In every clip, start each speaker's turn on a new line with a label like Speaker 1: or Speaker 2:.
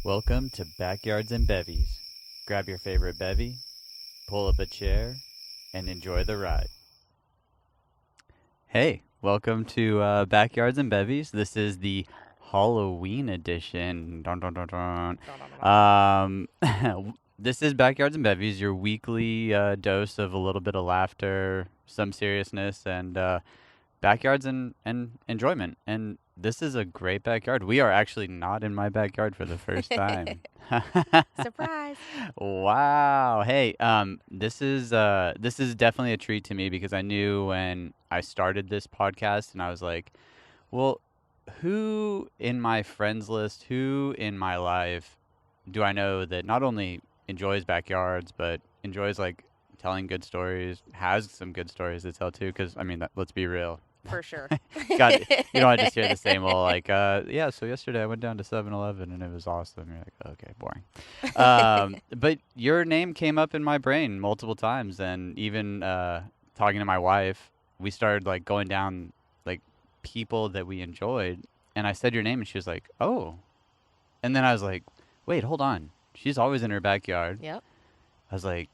Speaker 1: Welcome to Backyards and Bevvies. Grab your favorite bevy, pull up a chair, and enjoy the ride. Hey, welcome to Backyards and Bevvies. This is the Halloween edition. Dun, dun, dun, dun. This is Backyards and Bevvies, your weekly dose of a little bit of laughter, some seriousness, and backyards and enjoyment. And this is a great backyard. We are actually not in my backyard for the first time.
Speaker 2: Surprise.
Speaker 1: Wow. Hey, this is definitely a treat to me because I knew when I started this podcast and I was like, well, who in my friends list, who in my life do I know that not only enjoys backyards but enjoys like telling good stories, has some good stories to tell too? Because I mean, let's be real.
Speaker 2: For sure.
Speaker 1: God, you know, I just hear the same old like, yeah. So yesterday I went down to 7-Eleven and it was awesome. You're like, okay, boring. But your name came up in my brain multiple times, and even talking to my wife, we started like going down like people that we enjoyed, and I said your name, and she was like, oh, and then I was like, wait, hold on, she's always in her backyard.
Speaker 2: Yep.
Speaker 1: I was like,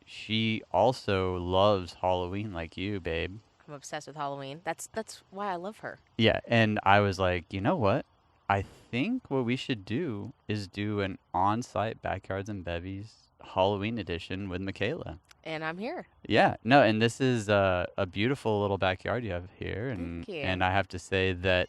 Speaker 1: she also loves Halloween like you, babe.
Speaker 2: I'm obsessed with Halloween. That's why I love her.
Speaker 1: Yeah, and I was like, you know what? I think what we should do is do an on-site Backyards and Bevvies Halloween edition with Makahla.
Speaker 2: And I'm here.
Speaker 1: Yeah, no, and this is a beautiful little backyard you have here,
Speaker 2: Thank you.
Speaker 1: and I have to say that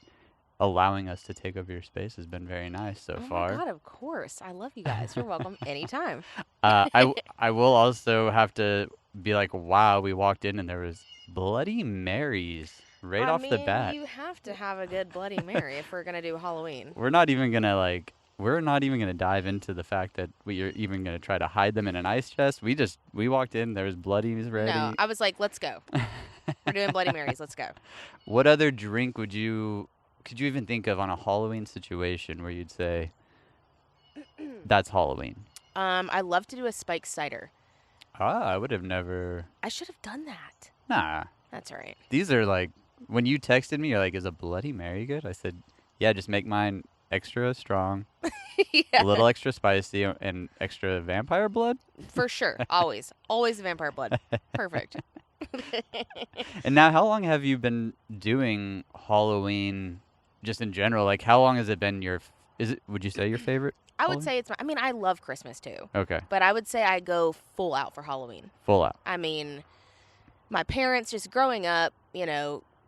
Speaker 1: allowing us to take over your space has been very nice so far.
Speaker 2: Oh my God, of course. I love you guys. You're welcome anytime.
Speaker 1: I will also have to be like, wow, we walked in and there was Bloody Marys right off the bat.
Speaker 2: You have to have a good Bloody Mary if we're gonna do Halloween.
Speaker 1: We're not even gonna dive into the fact that we're even gonna try to hide them in an ice chest. We walked in, there was Bloodies ready.
Speaker 2: No, I was like, let's go. We're doing Bloody Marys. Let's go.
Speaker 1: What other drink could you even think of on a Halloween situation where you'd say that's Halloween?
Speaker 2: I love to do a spiked cider.
Speaker 1: I would have never.
Speaker 2: I should have done that.
Speaker 1: Nah.
Speaker 2: That's all right.
Speaker 1: These are like, when you texted me, you're like, is a Bloody Mary good? I said, yeah, just make mine extra strong,
Speaker 2: Yeah.
Speaker 1: a little extra spicy, and extra vampire blood.
Speaker 2: For sure. Always. Always vampire blood. Perfect.
Speaker 1: And now, how long have you been doing Halloween just in general? Like, how long has it been would you say your favorite?
Speaker 2: I would
Speaker 1: Halloween?
Speaker 2: say I love Christmas too.
Speaker 1: Okay.
Speaker 2: But I would say I go full out for Halloween.
Speaker 1: Full out.
Speaker 2: I mean, my parents just growing up,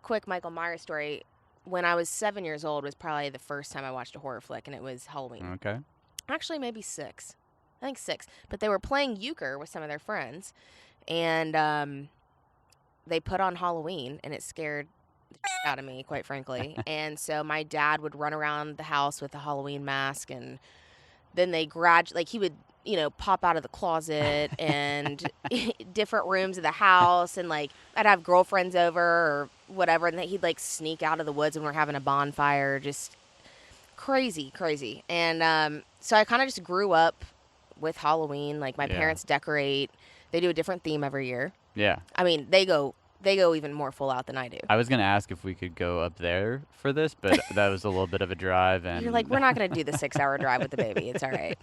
Speaker 2: quick Michael Myers story. When I was 7 years old was probably the first time I watched a horror flick, and it was Halloween.
Speaker 1: Okay.
Speaker 2: Actually, maybe 6. I think 6. But they were playing euchre with some of their friends, and they put on Halloween, and it scared the shit out of me, quite frankly. And so my dad would run around the house with a Halloween mask, and then they he would, pop out of the closet and different rooms of the house. And like, I'd have girlfriends over or whatever. And he'd like sneak out of the woods when we're having a bonfire, just crazy. And, so I kind of just grew up with Halloween. Like my parents decorate, they do a different theme every year.
Speaker 1: Yeah.
Speaker 2: I mean, they go even more full out than I do.
Speaker 1: I was going to ask if we could go up there for this, but that was a little bit of a drive. And
Speaker 2: You're like, we're not going to do the 6-hour drive with the baby. It's all right.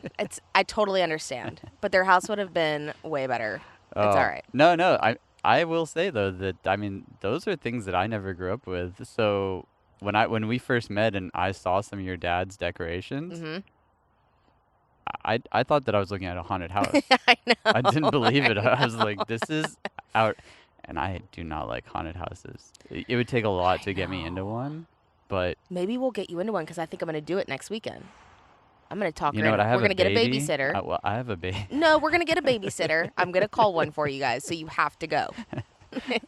Speaker 2: I totally understand. But their house would have been way better. It's all right.
Speaker 1: No. I will say, though, that, I mean, those are things that I never grew up with. So when we first met and I saw some of your dad's decorations,
Speaker 2: Mm-hmm.
Speaker 1: I thought that I was looking at a haunted house.
Speaker 2: I know.
Speaker 1: I didn't believe it. I was like, this is out. And I do not like haunted houses. It would take a lot to get me into one, but
Speaker 2: Maybe we'll get you into one because I think I'm going to do it next weekend. I'm going to talk.
Speaker 1: you know what? I have
Speaker 2: We're going to get a
Speaker 1: baby.
Speaker 2: babysitter.
Speaker 1: Well, I have a baby.
Speaker 2: No, we're going to get a babysitter. I'm going to call one for you guys, so you have to go. You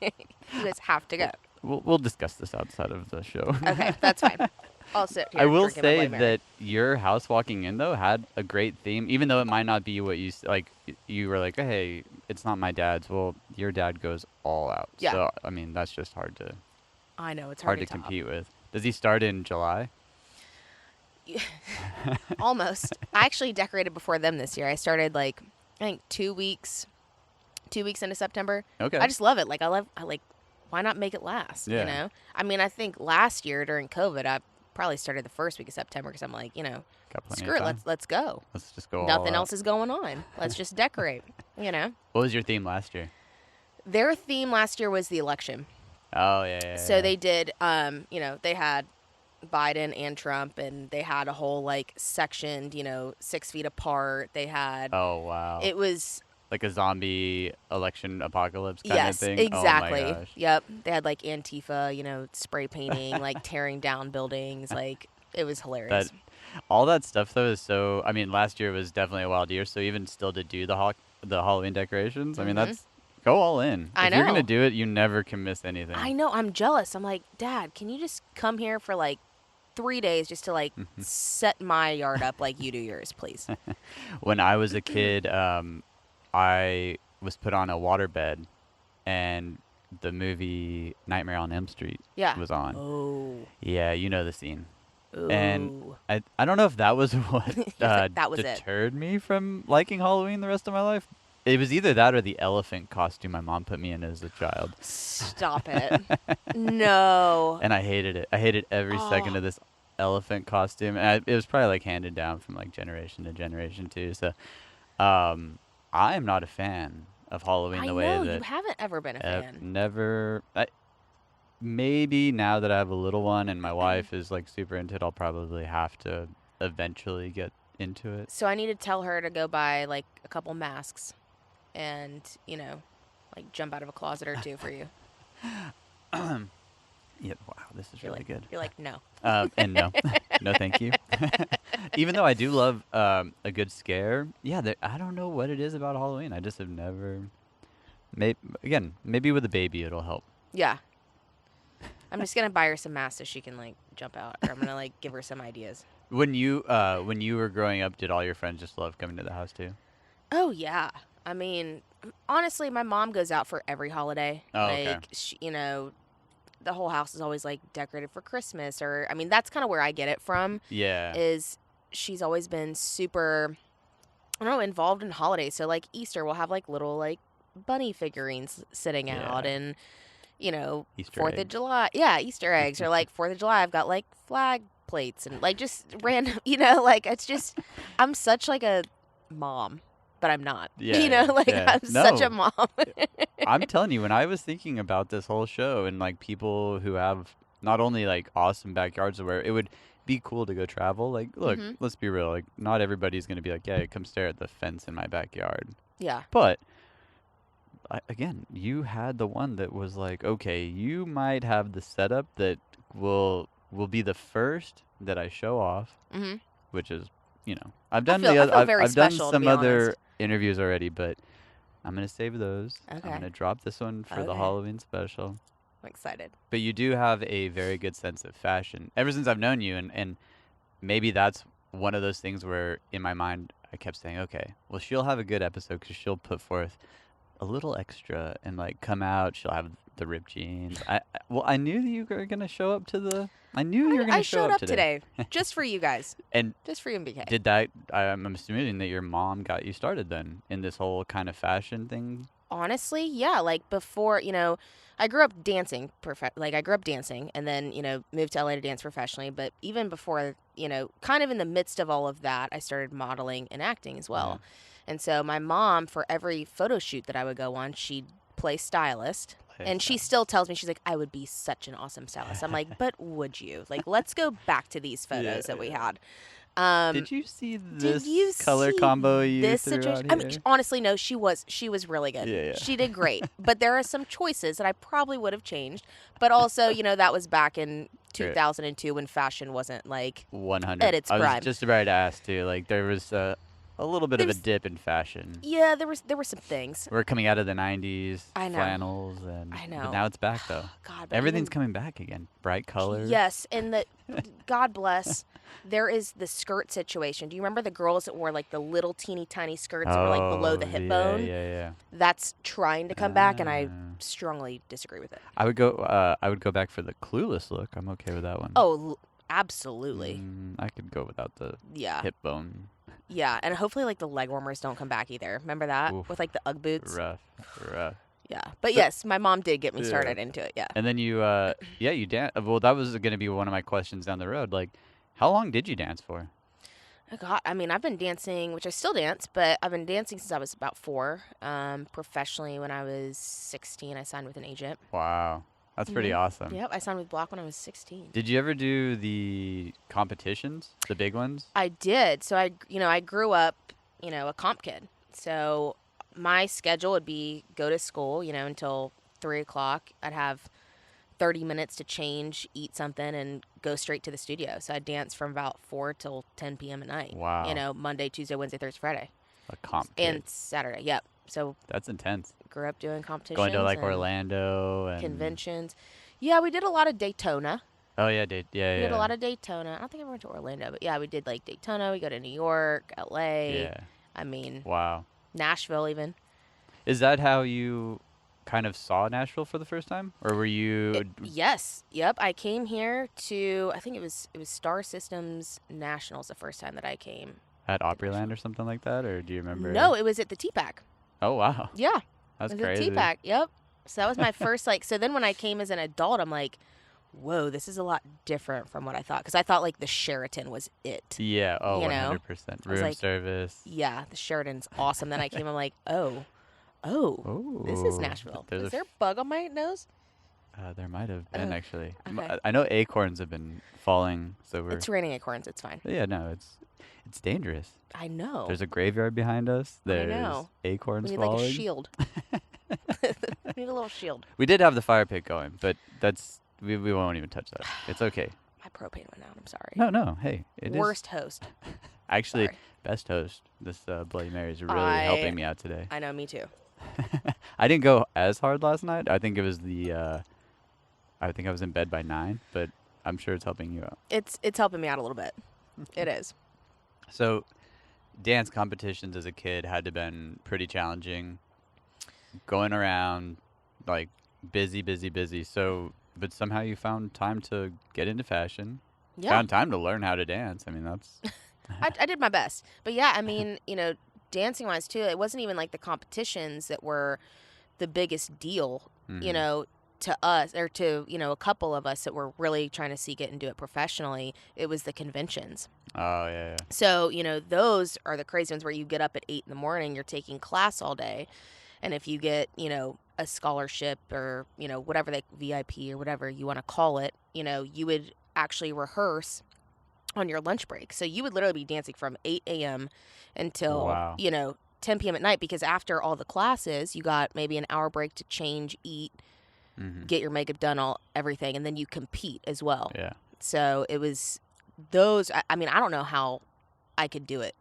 Speaker 2: guys have to go.
Speaker 1: We'll discuss this outside of the show.
Speaker 2: Okay, that's fine. I'll sit here.
Speaker 1: I will
Speaker 2: drinking my
Speaker 1: say
Speaker 2: Bloody Mary.
Speaker 1: that your house walking in, though, had a great theme, even though it might not be what like. You were like, hey, it's not my dad's. Well, your dad goes all out.
Speaker 2: Yeah.
Speaker 1: So, I mean, that's just hard to
Speaker 2: I know it's hard
Speaker 1: to
Speaker 2: to top.
Speaker 1: compete with. Does he start in July?
Speaker 2: Almost. I actually decorated before them this year. I started I think 2 weeks into September.
Speaker 1: Okay.
Speaker 2: I just love it. Like I like why not make it last?
Speaker 1: Yeah.
Speaker 2: I mean, I think last year during COVID, I probably started the first week of September because I'm like,
Speaker 1: Got plenty
Speaker 2: screw
Speaker 1: of
Speaker 2: it,
Speaker 1: time.
Speaker 2: let's go.
Speaker 1: Let's just go all
Speaker 2: Nothing
Speaker 1: out.
Speaker 2: else is going on. Let's just decorate.
Speaker 1: What was your theme last year?
Speaker 2: Their theme last year was the election.
Speaker 1: Oh, yeah.
Speaker 2: So they did, they had Biden and Trump, and they had a whole like sectioned, 6 feet apart. They had.
Speaker 1: Oh, wow.
Speaker 2: It was
Speaker 1: like a zombie election apocalypse kind of thing.
Speaker 2: Exactly.
Speaker 1: Oh my gosh.
Speaker 2: Yep. They had like Antifa, spray painting, like tearing down buildings. Like it was hilarious.
Speaker 1: All that stuff though is so. I mean, last year was definitely a wild year. So even still to do the Halloween decorations, I mean, that's go all in.
Speaker 2: I
Speaker 1: if
Speaker 2: know.
Speaker 1: you're gonna do it, you never can miss anything.
Speaker 2: I know. I'm jealous. I'm like, Dad, can you just come here for like 3 days just to like set my yard up like you do yours, please?
Speaker 1: When I was a kid, I was put on a waterbed, and the movie Nightmare on Elm Street was on.
Speaker 2: Oh.
Speaker 1: Yeah, you know the scene.
Speaker 2: Ooh.
Speaker 1: And I don't know if that was what
Speaker 2: that was
Speaker 1: deterred me from liking Halloween the rest of my life. It was either that or the elephant costume my mom put me in as a child.
Speaker 2: Stop it. No.
Speaker 1: And I hated it. I hated every second of this elephant costume. And it was probably like handed down from like generation to generation too. So I am not a fan of Halloween the way that...
Speaker 2: I know, you haven't ever been a fan.
Speaker 1: Never... Maybe now that I have a little one and my wife is like super into it, I'll probably have to eventually get into it.
Speaker 2: So I need to tell her to go buy like a couple masks and, like jump out of a closet or two for you.
Speaker 1: Yeah, wow, this is really good.
Speaker 2: You're like, no.
Speaker 1: And no. No, thank you. Even though I do love a good scare, I don't know what it is about Halloween. I just have never... Maybe with a baby it'll help.
Speaker 2: Yeah. I'm just going to buy her some masks so she can, like, jump out. Or I'm going to, like, give her some ideas.
Speaker 1: When you were growing up, did all your friends just love coming to the house, too?
Speaker 2: Oh, yeah. I mean, honestly, my mom goes out for every holiday.
Speaker 1: Oh, okay.
Speaker 2: She, the whole house is always, like, decorated for Christmas. Or, I mean, that's kind of where I get it from.
Speaker 1: Yeah.
Speaker 2: Is she's always been super, I don't know, involved in holidays. So, like, Easter, we'll have, like, little, like, bunny figurines sitting out. And...
Speaker 1: Easter
Speaker 2: 4th
Speaker 1: eggs.
Speaker 2: of July. Yeah, Easter eggs. Or like 4th of July, I've got like flag plates and like just random, like it's just, I'm such like a mom, but I'm not.
Speaker 1: Yeah,
Speaker 2: I'm such a mom.
Speaker 1: I'm telling you, when I was thinking about this whole show and like people who have not only like awesome backyards where it would be cool to go travel, like, look, let's be real, like not everybody's going to be like, yeah, come stare at the fence in my backyard.
Speaker 2: Yeah.
Speaker 1: But again, you had the one that was like, okay, you might have the setup that will be the first that I show off, which is, I've done I've done some other interviews already, but I'm gonna save those.
Speaker 2: Okay.
Speaker 1: I'm gonna drop this one for the Halloween special.
Speaker 2: I'm excited.
Speaker 1: But you do have a very good sense of fashion. Ever since I've known you, and maybe that's one of those things where in my mind I kept saying, okay, well, she'll have a good episode because she'll put forth a little extra and like come out. She'll have the ripped jeans. I knew that you were gonna show up to the. I knew you were gonna show up today.
Speaker 2: Just for you guys.
Speaker 1: And
Speaker 2: just for you and BK.
Speaker 1: Did that? I'm assuming that your mom got you started then in this whole kind of fashion thing.
Speaker 2: Honestly, yeah. Like before, I grew up dancing. I grew up dancing, and then moved to LA to dance professionally. But even before, kind of in the midst of all of that, I started modeling and acting as well. Yeah. And so my mom, for every photo shoot that I would go on, she'd play stylist. And she still tells me, she's like, I would be such an awesome stylist. I'm like, but would you? Like, let's go back to these photos that we had.
Speaker 1: Did you see this color combo you
Speaker 2: this
Speaker 1: threw
Speaker 2: situation?
Speaker 1: out here?
Speaker 2: I mean, honestly, no, she was really good.
Speaker 1: Yeah.
Speaker 2: She did great. But there are some choices that I probably would have changed. But also, that was back in 2002 when fashion wasn't like
Speaker 1: 100
Speaker 2: at its prime.
Speaker 1: I was just about to ask too. Like there was a little bit of a dip in fashion.
Speaker 2: Yeah, there were some things.
Speaker 1: We're coming out of the 90s,
Speaker 2: I know.
Speaker 1: flannels, and
Speaker 2: I know.
Speaker 1: But now it's back though.
Speaker 2: God,
Speaker 1: everything's coming back again. Bright colors.
Speaker 2: Yes, and God bless, there is the skirt situation. Do you remember the girls that wore like the little teeny tiny skirts that were like below the hip bone?
Speaker 1: Yeah.
Speaker 2: That's trying to come back, and I strongly disagree with it.
Speaker 1: I would go back for the Clueless look. I'm okay with that one.
Speaker 2: Oh, absolutely.
Speaker 1: I could go without the hip bone.
Speaker 2: Yeah, and hopefully like the leg warmers don't come back either. Remember that?
Speaker 1: Oof.
Speaker 2: With like the Ugg boots?
Speaker 1: Rough.
Speaker 2: Yeah. But yes, my mom did get me started into it. Yeah.
Speaker 1: And then you dance. Well, that was going to be one of my questions down the road. Like, how long did you dance for?
Speaker 2: Oh, God, I mean, I've been dancing, which I still dance, but I've been dancing since I was about 4. Professionally, when I was 16, I signed with an agent.
Speaker 1: Wow. That's pretty awesome.
Speaker 2: Yep, I signed with Block when I was 16.
Speaker 1: Did you ever do the competitions, the big ones?
Speaker 2: I did. So I grew up, a comp kid. So my schedule would be go to school, until 3 o'clock. I'd have 30 minutes to change, eat something, and go straight to the studio. So I'd dance from about 4 till 10 p.m. at night.
Speaker 1: Wow.
Speaker 2: Monday, Tuesday, Wednesday, Thursday, Friday.
Speaker 1: A comp kid.
Speaker 2: And Saturday, yep. So
Speaker 1: that's intense.
Speaker 2: Grew up doing competitions.
Speaker 1: Going to like Orlando and
Speaker 2: conventions. Yeah, we did a lot of Daytona.
Speaker 1: Oh, yeah,
Speaker 2: We did a lot of Daytona. I don't think I went to Orlando, but yeah, we did like Daytona. We go to New York, LA.
Speaker 1: Yeah.
Speaker 2: I mean,
Speaker 1: wow.
Speaker 2: Nashville even.
Speaker 1: Is that how you kind of saw Nashville for the first time? Or were you
Speaker 2: Yes. Yep. I came here to, I think it was Star Systems Nationals the first time that I came.
Speaker 1: At Opryland or something like that? Or do you remember?
Speaker 2: No, it was at the TPAC.
Speaker 1: Oh, wow.
Speaker 2: Yeah.
Speaker 1: That's
Speaker 2: it was
Speaker 1: crazy.
Speaker 2: At TPAC. Yep. So that was my first, so then when I came as an adult, I'm like, whoa, this is a lot different from what I thought. Because I thought, the Sheraton was it.
Speaker 1: Yeah. Oh, 100%. Room service.
Speaker 2: Yeah, the Sheraton's awesome. Then I came, I'm like, oh, this is Nashville. Is there a bug on my nose?
Speaker 1: There might have been, actually.
Speaker 2: Okay.
Speaker 1: I know acorns have been falling, so we're...
Speaker 2: It's raining acorns. It's fine.
Speaker 1: Yeah, no, it's dangerous.
Speaker 2: I know.
Speaker 1: There's a graveyard behind us. There's acorns falling.
Speaker 2: We need, a shield. We need a little shield.
Speaker 1: We did have the fire pit going, but we won't even touch that. It's okay.
Speaker 2: My propane went out. I'm sorry.
Speaker 1: No. Hey, it
Speaker 2: Worst host.
Speaker 1: Actually,
Speaker 2: Sorry.
Speaker 1: Best host. This Bloody Marys are really helping me out today.
Speaker 2: I know, me too.
Speaker 1: I didn't go as hard last night. I think it was I think I was in bed by 9, but I'm sure it's helping you out.
Speaker 2: It's helping me out a little bit. It is.
Speaker 1: So, dance competitions as a kid had to been pretty challenging. Going around, busy. So, but somehow you found time to get into fashion.
Speaker 2: Yeah.
Speaker 1: Found time to learn how to dance. I mean, that's...
Speaker 2: I did my best. But yeah, I mean, dancing-wise too, it wasn't even the competitions that were the biggest deal, to us or to, a couple of us that were really trying to seek it and do it professionally. It was the conventions.
Speaker 1: Oh, yeah.
Speaker 2: So, those are the crazy ones where you get up at 8 in the morning, you're taking class all day. And if you get, a scholarship or, whatever VIP or whatever you want to call it, you would actually rehearse on your lunch break. So you would literally be dancing from 8 a.m. until, 10 p.m. at night, because after all the classes, you got maybe an hour break to change, eat, get your makeup done, everything, and then you compete as well.
Speaker 1: Yeah.
Speaker 2: So it was those. I mean, I don't know how I could do it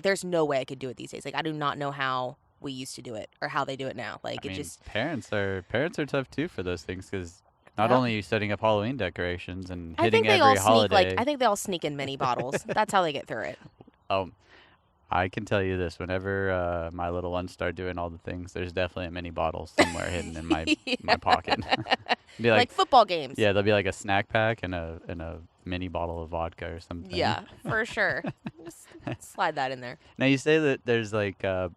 Speaker 2: there's no way I could do it these days. I do not know how we used to do it or how they do it now.
Speaker 1: Parents are tough too for those things, because not only are you setting up Halloween decorations and hitting every holiday.
Speaker 2: I think they all sneak in mini bottles. That's how they get through it.
Speaker 1: I can tell you this: whenever my little ones start doing all the things, there's definitely a mini bottle somewhere hidden in my my pocket. Be
Speaker 2: like football games.
Speaker 1: Yeah, there'll be a snack pack and a mini bottle of vodka or something.
Speaker 2: Yeah, for sure. Just slide that in there.
Speaker 1: Now you say that there's a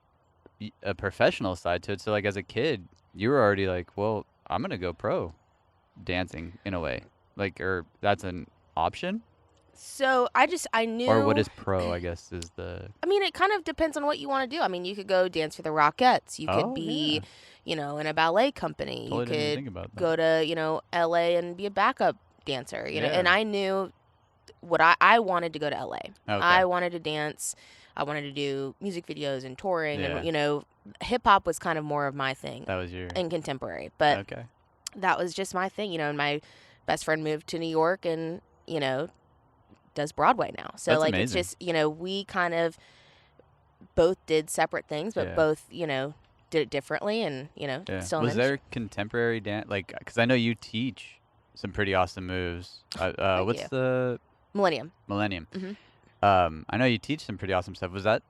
Speaker 1: professional side to it. So as a kid, you were already well, I'm gonna go pro dancing in a way, or that's an option.
Speaker 2: So I knew.
Speaker 1: Or what is pro, I guess, is the...
Speaker 2: I mean, it kind of depends on what you want to do. I mean, you could go dance for the Rockettes. You could be, in a ballet company.
Speaker 1: Totally
Speaker 2: you could
Speaker 1: didn't think about that.
Speaker 2: go to, LA and be a backup dancer, know. And I knew what I wanted to go to LA. Okay. I wanted to dance. I wanted to do music videos and touring.
Speaker 1: Yeah.
Speaker 2: And, hip-hop was kind of more of my thing.
Speaker 1: That was your...
Speaker 2: And contemporary. But that was just my thing, and my best friend moved to New York and, does Broadway now. So
Speaker 1: That's
Speaker 2: it's
Speaker 1: amazing.
Speaker 2: just, we kind of both did separate things, but both, did it differently, and, still in
Speaker 1: Was there contemporary dance? Because I know you teach some pretty awesome moves. What's the...
Speaker 2: Millennium.
Speaker 1: Mm-hmm. I know you teach some pretty awesome stuff. Was that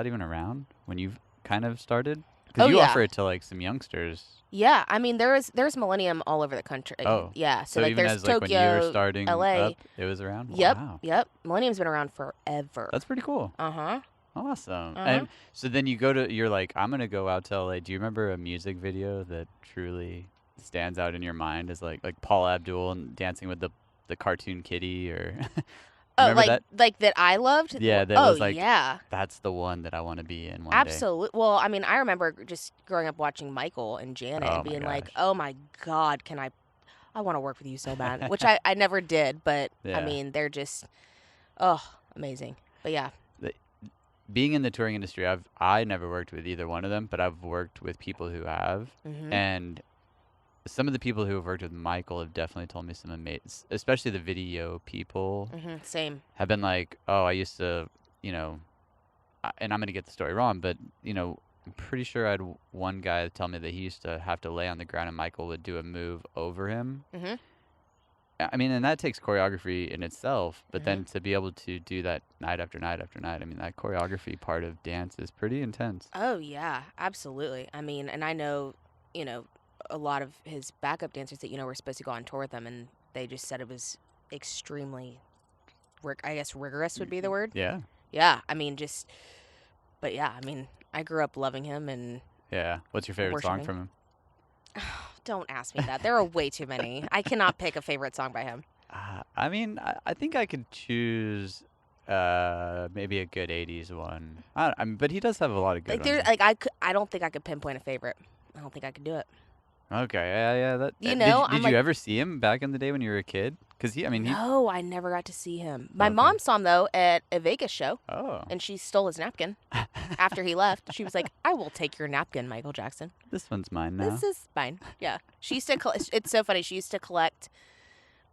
Speaker 1: even around when you kind of started? Because you offer it to some youngsters.
Speaker 2: Yeah, I mean there's Millennium all over the country.
Speaker 1: Oh,
Speaker 2: yeah.
Speaker 1: So even
Speaker 2: there's
Speaker 1: as
Speaker 2: Tokyo,
Speaker 1: when you were starting
Speaker 2: LA.
Speaker 1: up, it was around.
Speaker 2: Yep,
Speaker 1: Wow.
Speaker 2: yep. Millennium's been around forever.
Speaker 1: That's pretty cool.
Speaker 2: Uh-huh.
Speaker 1: Awesome.
Speaker 2: Uh-huh.
Speaker 1: And so then you're like, I'm gonna go out to LA. Do you remember a music video that truly stands out in your mind as like Paul Abdul and dancing with the cartoon kitty or
Speaker 2: Oh,
Speaker 1: remember that?
Speaker 2: like that I loved?
Speaker 1: Yeah, that
Speaker 2: Oh,
Speaker 1: was like
Speaker 2: yeah.
Speaker 1: that's the one that I want to be in one day.
Speaker 2: Absolutely. Well, I mean, I remember just growing up watching Michael and Janet
Speaker 1: Oh
Speaker 2: and
Speaker 1: my
Speaker 2: being like,
Speaker 1: gosh.
Speaker 2: "Oh my God, I want to work with you so bad." Which I never did, but I
Speaker 1: Yeah.
Speaker 2: mean, they're just oh, amazing. But yeah.
Speaker 1: The- Being in the touring industry, I never worked with either one of them, but I've worked with people who have.
Speaker 2: Mhm.
Speaker 1: And some of the people who have worked with Michael have definitely told me some amazing, especially the video people
Speaker 2: Mhm. Same.
Speaker 1: have been like, oh, I used to, you know, and I'm going to get the story wrong, but, I'm pretty sure I had one guy tell me that he used to have to lay on the ground and Michael would do a move over him.
Speaker 2: Mhm.
Speaker 1: I mean, and that takes choreography in itself, but
Speaker 2: Mhm.
Speaker 1: then to be able to do that night after night after night, I mean, that choreography part of dance is pretty intense.
Speaker 2: Oh yeah, absolutely. I mean, and I know, you know, a lot of his backup dancers that were supposed to go on tour with him, and they just said it was extremely, I guess rigorous would be the word.
Speaker 1: Yeah.
Speaker 2: Yeah, I mean, but yeah, I mean, I grew up loving him and
Speaker 1: Yeah. What's your favorite song
Speaker 2: worshiping.
Speaker 1: from him?
Speaker 2: Don't ask me that. There are way too many. I cannot pick a favorite song by him.
Speaker 1: I mean, I think I could choose maybe a good 80s one. I mean, but he does have a lot of good ones.
Speaker 2: I don't think I could pinpoint a favorite. I don't think I could do it.
Speaker 1: Okay, yeah.
Speaker 2: I'm
Speaker 1: Did
Speaker 2: like,
Speaker 1: you ever see him back in the day when you were a kid? Because he
Speaker 2: no, I never got to see him. My
Speaker 1: Okay.
Speaker 2: mom saw him though at a Vegas show,
Speaker 1: Oh,
Speaker 2: and she stole his napkin after he left. She was like, "I will take your napkin, Michael Jackson.
Speaker 1: this one's mine now.
Speaker 2: This is fine." Yeah, she used to. It's so funny. She used to collect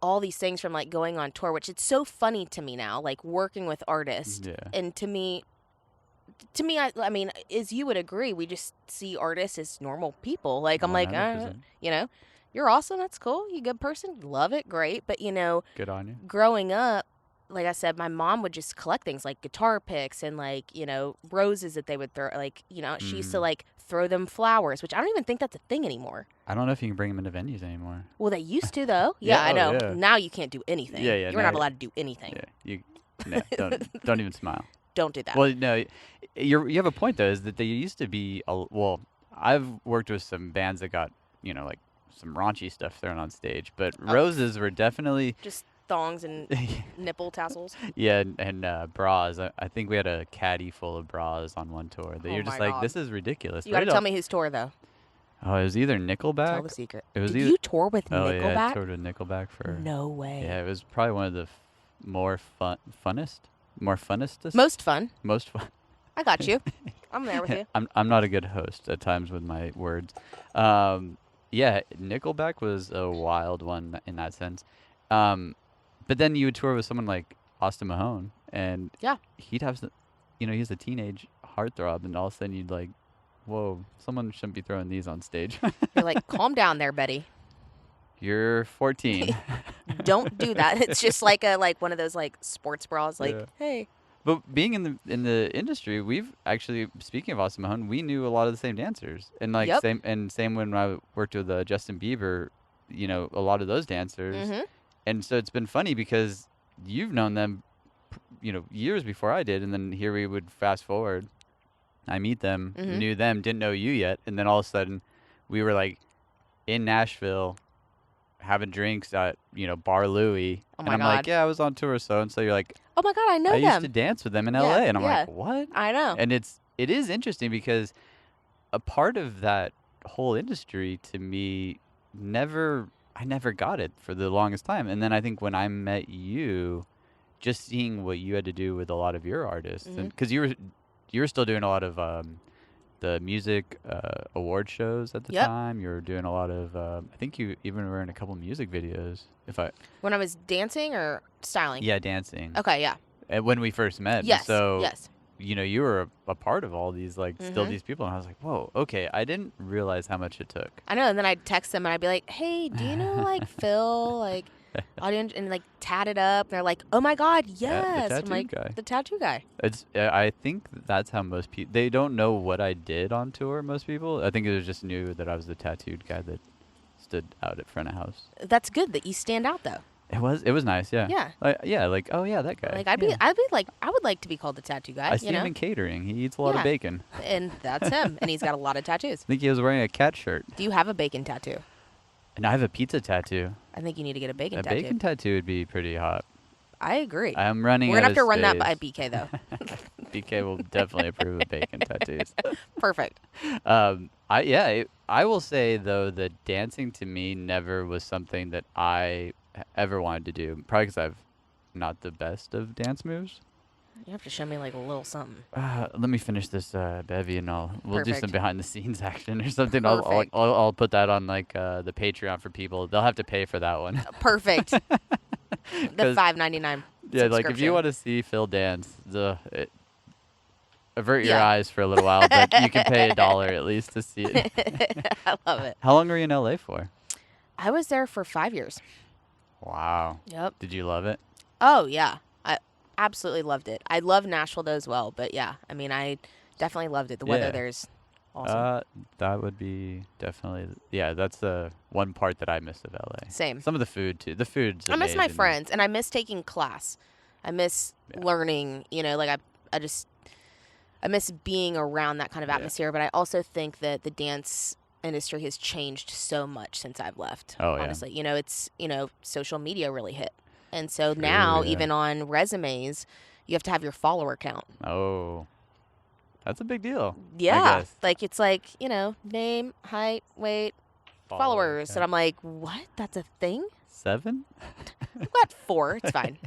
Speaker 2: all these things from like going on tour, which it's so funny to me now, like working with artists.
Speaker 1: Yeah.
Speaker 2: And to me, I mean, as you would agree, we just see artists as normal people. Like I'm like,
Speaker 1: 100%.
Speaker 2: You're awesome. That's cool. You a good person. Love it. Great. But
Speaker 1: Good on you.
Speaker 2: growing up, like I said, my mom would just collect things like guitar picks and like, roses that they would throw. Like, she used to like throw them flowers, which I don't even think that's a thing anymore.
Speaker 1: I don't know if you can bring him into venues anymore.
Speaker 2: Well, they used to though.
Speaker 1: Yeah,
Speaker 2: I know.
Speaker 1: yeah.
Speaker 2: Now you can't do anything.
Speaker 1: Yeah,
Speaker 2: You're not
Speaker 1: now-
Speaker 2: allowed to do anything.
Speaker 1: Yeah, don't even smile.
Speaker 2: Don't do that.
Speaker 1: Well, no, you have a point though. Is that they used to be well? I've worked with some bands that got like some raunchy stuff thrown on stage, but roses were definitely
Speaker 2: Just thongs and nipple tassels.
Speaker 1: yeah, and bras. I think we had a caddy full of bras on one tour. That
Speaker 2: Oh
Speaker 1: you're just
Speaker 2: my
Speaker 1: like,
Speaker 2: God.
Speaker 1: this is ridiculous.
Speaker 2: You got to tell me whose tour though.
Speaker 1: Oh, it was either Nickelback.
Speaker 2: Tell the secret.
Speaker 1: It was
Speaker 2: Did
Speaker 1: either.
Speaker 2: you tour with
Speaker 1: Oh yeah, I
Speaker 2: Nickelback?
Speaker 1: toured with Nickelback for.
Speaker 2: No way.
Speaker 1: Yeah, it was probably one of the more funnest.
Speaker 2: Most fun.
Speaker 1: Most fun.
Speaker 2: I got you. I'm there with you.
Speaker 1: I'm not a good host at times with my words. Yeah, Nickelback was a wild one in that sense. But then you would tour with someone like Austin Mahone, and
Speaker 2: Yeah.
Speaker 1: he'd have, he's a teenage heartthrob, and all of a sudden you'd like, whoa, someone shouldn't be throwing these on stage.
Speaker 2: You're like, calm down there, Betty.
Speaker 1: You're 14.
Speaker 2: Don't do that. It's just like one of those like sports bras. Like,
Speaker 1: Yeah.
Speaker 2: hey.
Speaker 1: But being in the industry, we've actually, speaking of Austin Mahone, we knew a lot of the same dancers, and like
Speaker 2: Yep.
Speaker 1: same when I worked with Justin Bieber, a lot of those dancers,
Speaker 2: Mm-hmm.
Speaker 1: and so it's been funny because you've known them, years before I did, and then here we would fast forward, I meet them,
Speaker 2: Mhm.
Speaker 1: knew them, didn't know you yet, and then all of a sudden, we were like in Nashville, having drinks at Bar Louie,
Speaker 2: Oh
Speaker 1: and
Speaker 2: my
Speaker 1: I'm like,
Speaker 2: God.
Speaker 1: yeah, I was on tour, so and so. You're like,
Speaker 2: Oh my God, I know
Speaker 1: I used to
Speaker 2: them.
Speaker 1: dance with them in
Speaker 2: Yeah,
Speaker 1: LA, and I'm
Speaker 2: yeah.
Speaker 1: like, what?
Speaker 2: I know.
Speaker 1: And it is interesting because a part of that whole industry to me I never got it for the longest time. And then I think when I met you, just seeing what you had to do with a lot of your artists, and
Speaker 2: Mhm.
Speaker 1: because you were still doing a lot of the music award shows at the
Speaker 2: Yep.
Speaker 1: time. You were doing a lot of I think you even were in a couple music videos.
Speaker 2: When I was dancing or styling.
Speaker 1: Yeah, dancing.
Speaker 2: Okay. Yeah.
Speaker 1: When we first met.
Speaker 2: Yes.
Speaker 1: So
Speaker 2: yes.
Speaker 1: you were a part of all these, like, still
Speaker 2: Mhm.
Speaker 1: these people. And I was like, whoa, okay. I didn't realize how much it took.
Speaker 2: I know. And then I'd text them and I'd be like, "Hey, do you know like Phil, like audience and like tat it up?" And they're like, "Oh my God, yes!" I'm
Speaker 1: tattoo
Speaker 2: like,
Speaker 1: guy.
Speaker 2: "The tattoo guy."
Speaker 1: I think that's how most people, they don't know what I did on tour, most people. I think it was just knew that I was the tattooed guy that stood out at front of house.
Speaker 2: That's good that you stand out though.
Speaker 1: It was nice, yeah.
Speaker 2: Yeah.
Speaker 1: Like, oh yeah, that guy.
Speaker 2: Like
Speaker 1: Yeah.
Speaker 2: I would like to be called the tattoo guy.
Speaker 1: I see
Speaker 2: you know?
Speaker 1: him in catering. He eats a lot of
Speaker 2: Yeah.
Speaker 1: bacon.
Speaker 2: And that's him. And he's got a lot of tattoos.
Speaker 1: I think he was wearing a cat shirt.
Speaker 2: Do you have a bacon tattoo?
Speaker 1: And I have a pizza tattoo.
Speaker 2: I think you need to get a bacon
Speaker 1: A
Speaker 2: tattoo.
Speaker 1: bacon tattoo would be pretty hot.
Speaker 2: I agree.
Speaker 1: I'm running
Speaker 2: We're gonna
Speaker 1: out
Speaker 2: have to
Speaker 1: of
Speaker 2: run that by
Speaker 1: space.
Speaker 2: BK though.
Speaker 1: BK will definitely approve of bacon tattoos.
Speaker 2: Perfect.
Speaker 1: I will say though that dancing to me never was something that I ever wanted to do. Probably because I've not the best of dance moves.
Speaker 2: You have to show me like a little something.
Speaker 1: Let me finish this bevy and we'll do some
Speaker 2: Perfect.
Speaker 1: behind the scenes action or something.
Speaker 2: Perfect.
Speaker 1: I'll put that on like the Patreon for people. They'll have to pay for that one.
Speaker 2: Perfect. The
Speaker 1: 'Cause-
Speaker 2: $5.99.
Speaker 1: Yeah, like if you
Speaker 2: subscription.
Speaker 1: want to see Phil dance, avert your
Speaker 2: Yeah.
Speaker 1: eyes for a little while, but you can pay $1 at least to see it.
Speaker 2: I love it.
Speaker 1: How long were you in LA for?
Speaker 2: I was there for 5 years.
Speaker 1: Wow.
Speaker 2: Yep.
Speaker 1: Did you love it?
Speaker 2: Oh yeah, I absolutely loved it. I love Nashville though as well, but yeah, I mean, I definitely loved it. The weather
Speaker 1: Yeah.
Speaker 2: there's awesome.
Speaker 1: That would be definitely that's the one part that I miss of LA.
Speaker 2: Same.
Speaker 1: Some of the food too. The food's
Speaker 2: I miss my
Speaker 1: amazing.
Speaker 2: friends, and I miss taking class. I miss
Speaker 1: Yeah.
Speaker 2: learning. You know, like I miss being around that kind of
Speaker 1: Yeah.
Speaker 2: atmosphere. But I also think that the dance industry has changed so much since I've left.
Speaker 1: Oh, yeah.
Speaker 2: Honestly, it's social media really hit, and so now
Speaker 1: yeah.
Speaker 2: even on resumes, you have to have your follower count.
Speaker 1: Oh, that's a big deal. I
Speaker 2: Yeah,
Speaker 1: guess.
Speaker 2: like it's like name, height, weight, followers, and I'm like, what? That's a thing?
Speaker 1: 7?
Speaker 2: I've got 4. It's fine.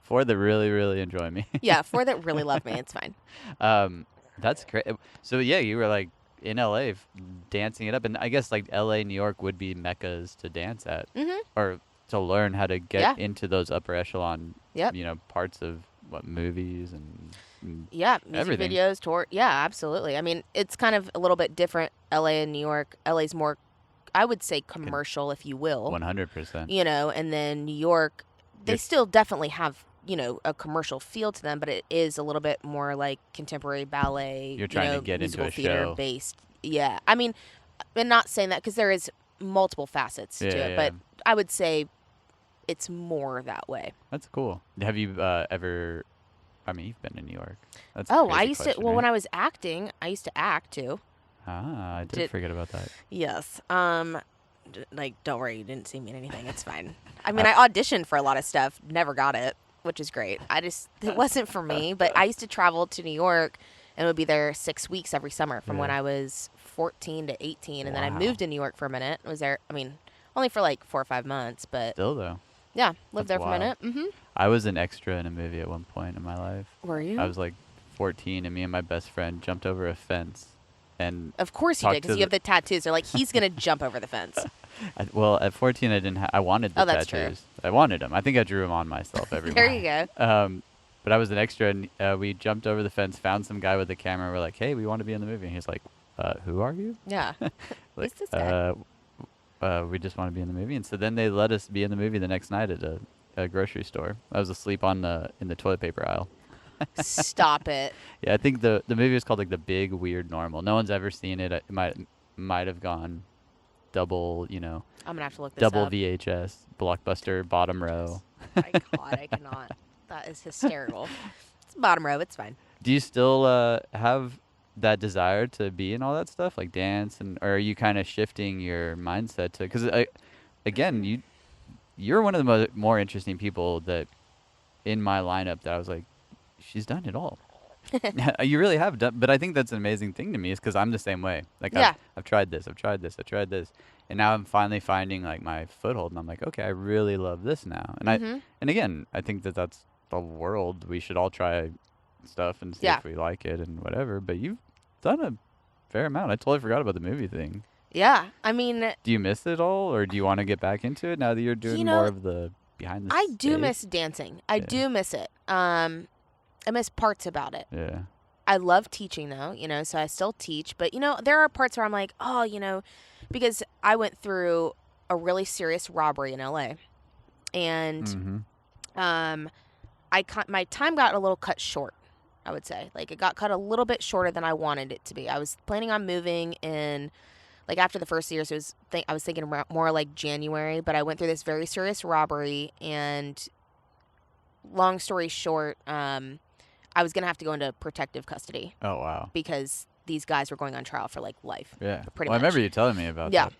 Speaker 1: 4 that really, really enjoy me.
Speaker 2: Yeah, 4 that really love me. It's fine.
Speaker 1: That's great. So yeah, you were like in LA dancing it up, and I guess like LA, New York would be meccas to dance at, or to learn how to get
Speaker 2: Yeah.
Speaker 1: into those upper echelon,
Speaker 2: Yep.
Speaker 1: parts of movies and
Speaker 2: Yeah, music
Speaker 1: everything.
Speaker 2: videos, tour. Yeah, absolutely. I mean, it's kind of a little bit different. LA and New York. LA's more, I would say, commercial, if you will.
Speaker 1: 100%.
Speaker 2: And then New York, they
Speaker 1: You're-
Speaker 2: still definitely have a commercial feel to them, but it is a little bit more like contemporary ballet.
Speaker 1: You're trying to get into
Speaker 2: musical
Speaker 1: a
Speaker 2: theater
Speaker 1: show.
Speaker 2: based. Yeah, I mean, I'm not saying that because there is multiple facets to it, but I would say it's more that way.
Speaker 1: That's cool. Have you ever? I mean, you've been to New York. That's a
Speaker 2: Oh, I
Speaker 1: crazy
Speaker 2: used to.
Speaker 1: question,
Speaker 2: Well, when
Speaker 1: right?
Speaker 2: I was acting, I used to act too.
Speaker 1: I did
Speaker 2: Did-
Speaker 1: forget about that.
Speaker 2: Yes. Don't worry, you didn't see me in anything. It's fine. I mean, I auditioned for a lot of stuff, never got it, which is great. It wasn't for me, but I used to travel to New York and would be there 6 weeks every summer from when
Speaker 1: Yeah.
Speaker 2: I was 14 to 18. And then I
Speaker 1: Wow.
Speaker 2: moved to New York for a minute. I was there, only for like 4 or 5 months, but
Speaker 1: Still though,
Speaker 2: yeah, lived
Speaker 1: That's
Speaker 2: there for a
Speaker 1: wild.
Speaker 2: minute. Mm-hmm.
Speaker 1: I was an extra in a movie at one point in my life.
Speaker 2: Were you?
Speaker 1: I was like 14, and me and my best friend jumped over a fence, and
Speaker 2: Of course you
Speaker 1: talked
Speaker 2: did,
Speaker 1: to
Speaker 2: because you have the tattoos. They're like, he's going to jump over the fence.
Speaker 1: well, at 14, I didn't. I wanted the
Speaker 2: Oh, that's true.
Speaker 1: tattoos. I wanted them. I think I drew them on myself everywhere.
Speaker 2: There you go.
Speaker 1: But I was an extra, and we jumped over the fence, found some guy with a camera. And we're like, "Hey, we want to be in the movie." And he's like, "Who are you?"
Speaker 2: Yeah.
Speaker 1: Like,
Speaker 2: Who's this guy?
Speaker 1: We just want to be in the movie. And so then they let us be in the movie the next night at a grocery store. I was asleep in the toilet paper aisle.
Speaker 2: Stop it.
Speaker 1: Yeah, I think the movie was called like The Big Weird Normal. No one's ever seen it. It might have gone double,
Speaker 2: I'm going to have to look this
Speaker 1: double
Speaker 2: up.
Speaker 1: VHS, Blockbuster, bottom row.
Speaker 2: My God, I cannot. That is hysterical. It's bottom row. It's fine.
Speaker 1: Do you still have that desire to be in all that stuff, like dance, or are you kind of shifting your mindset to? Because again, you're one of the more interesting people that in my lineup that I was like, she's done it all. You really have done, but I think that's an amazing thing to me, is because I'm the same way. Like
Speaker 2: Yeah.
Speaker 1: I've tried this, I've tried this, and now I'm finally finding like my foothold, and I'm like, okay, I really love this now. And and again, I think that's the world. We should all try stuff and see
Speaker 2: Yeah.
Speaker 1: if we like it and whatever. But you've done a fair amount. I totally forgot about the movie thing.
Speaker 2: Yeah. I mean,
Speaker 1: Do you miss it all, or do you want to get back into it now that you're doing
Speaker 2: know,
Speaker 1: more of the behind the
Speaker 2: I do
Speaker 1: stage?
Speaker 2: miss dancing. I
Speaker 1: Yeah.
Speaker 2: do miss it. I miss parts about it.
Speaker 1: Yeah.
Speaker 2: I love teaching though, so I still teach. But, there are parts where I'm like, oh, because I went through a really serious robbery in LA. And
Speaker 1: Mm-hmm.
Speaker 2: my time got a little cut short, I would say. Like, it got cut a little bit shorter than I wanted it to be. I was planning on moving in like after the first years, I was thinking more like January, but I went through this very serious robbery, and long story short, I was gonna have to go into protective custody
Speaker 1: Oh wow.
Speaker 2: because these guys were going on trial for like life.
Speaker 1: Yeah.
Speaker 2: Pretty
Speaker 1: Well, I
Speaker 2: much.
Speaker 1: remember you telling me about
Speaker 2: Yeah.
Speaker 1: that.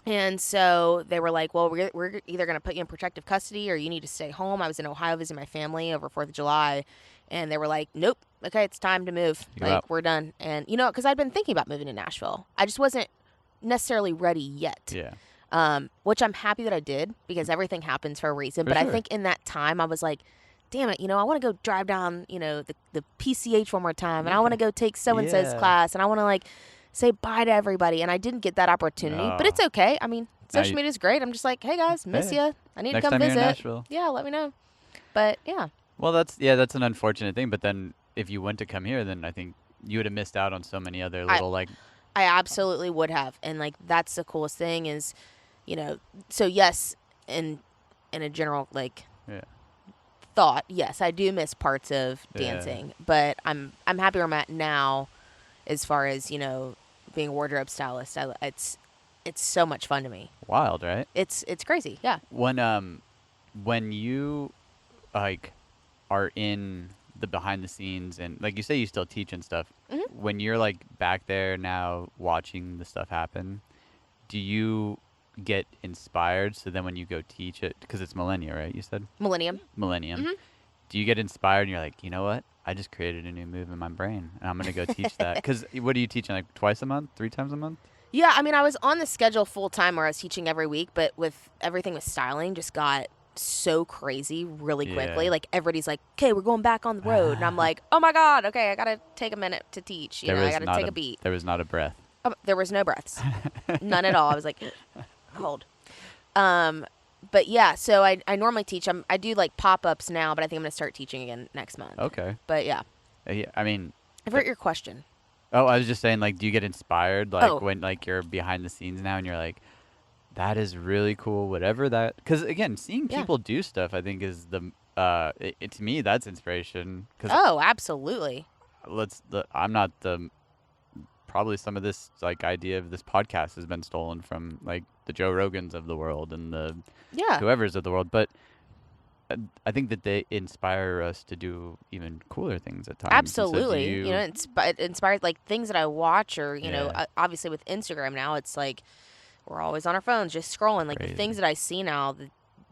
Speaker 2: And so they were like, well, we're either going to put you in protective custody or you need to stay home. I was in Ohio visiting my family over 4th of July. And they were like, nope, okay, it's time to move.
Speaker 1: You're
Speaker 2: Like,
Speaker 1: out.
Speaker 2: we're done. And, because I'd been thinking about moving to Nashville. I just wasn't necessarily ready yet.
Speaker 1: Yeah.
Speaker 2: Which I'm happy that I did because everything happens for a reason.
Speaker 1: For
Speaker 2: But
Speaker 1: sure.
Speaker 2: I think in that time, I was like, damn it, I want to go drive down, the PCH one more time. And I want to go take so-and-so's
Speaker 1: Yeah.
Speaker 2: class. And I want to, like, say bye to everybody. And I didn't get that opportunity. But it's okay. I mean, social media is great. I'm just like, hey, guys, miss ya. I need
Speaker 1: Next
Speaker 2: to come
Speaker 1: time you're in
Speaker 2: visit.
Speaker 1: Nashville.
Speaker 2: Yeah, let me know. But, yeah.
Speaker 1: Well, that's an unfortunate thing. But then if you went to come here, then I think you would have missed out on so many other little
Speaker 2: I absolutely would have. And, like, that's the coolest thing is, so yes, in a general, like, thought, yes, I do miss parts of dancing. But I'm happy where I'm at now as far as, being a wardrobe stylist. It's so much fun to me.
Speaker 1: Wild, right?
Speaker 2: It's crazy, yeah.
Speaker 1: When you like are in the behind the scenes and like you say you still teach and stuff, when you're like back there now watching the stuff happen, do you get inspired? So then when you go teach it, because it's Millennia, right? You said
Speaker 2: Millennium.
Speaker 1: Do you get inspired and you're like, you know what? I just created a new move in my brain and I'm gonna go teach that. Because what are you teaching, like twice a month, 3 times a month?
Speaker 2: Yeah, I mean, I was on the schedule full time where I was teaching every week, but with everything with styling just got so crazy really quickly.
Speaker 1: Yeah.
Speaker 2: Like everybody's like, okay, we're going back on the road. And I'm like, oh my God, okay, I got to take a minute to teach. I got to take a beat.
Speaker 1: There was not a breath.
Speaker 2: There was no breaths. None at all. I was like, hold. But yeah, so I normally teach. I do like pop-ups now, but I think I'm going to start teaching again next month.
Speaker 1: Okay.
Speaker 2: But yeah.
Speaker 1: Yeah, I mean.
Speaker 2: I forgot your question.
Speaker 1: Oh, I was just saying, like, do you get inspired, like, when, like, you're behind the scenes now and you're like, that is really cool, whatever that... Because, again, seeing people do stuff, I think, is the... to me, that's inspiration.
Speaker 2: Oh, absolutely.
Speaker 1: I'm not the... Probably some of this, like, idea of this podcast has been stolen from, like, the Joe Rogans of the world and the whoever's of the world, but... I think that they inspire us to do even cooler things at times.
Speaker 2: Absolutely. It inspires like things that I watch or, obviously with Instagram now, it's like we're always on our phones just scrolling. Like the things that I see now,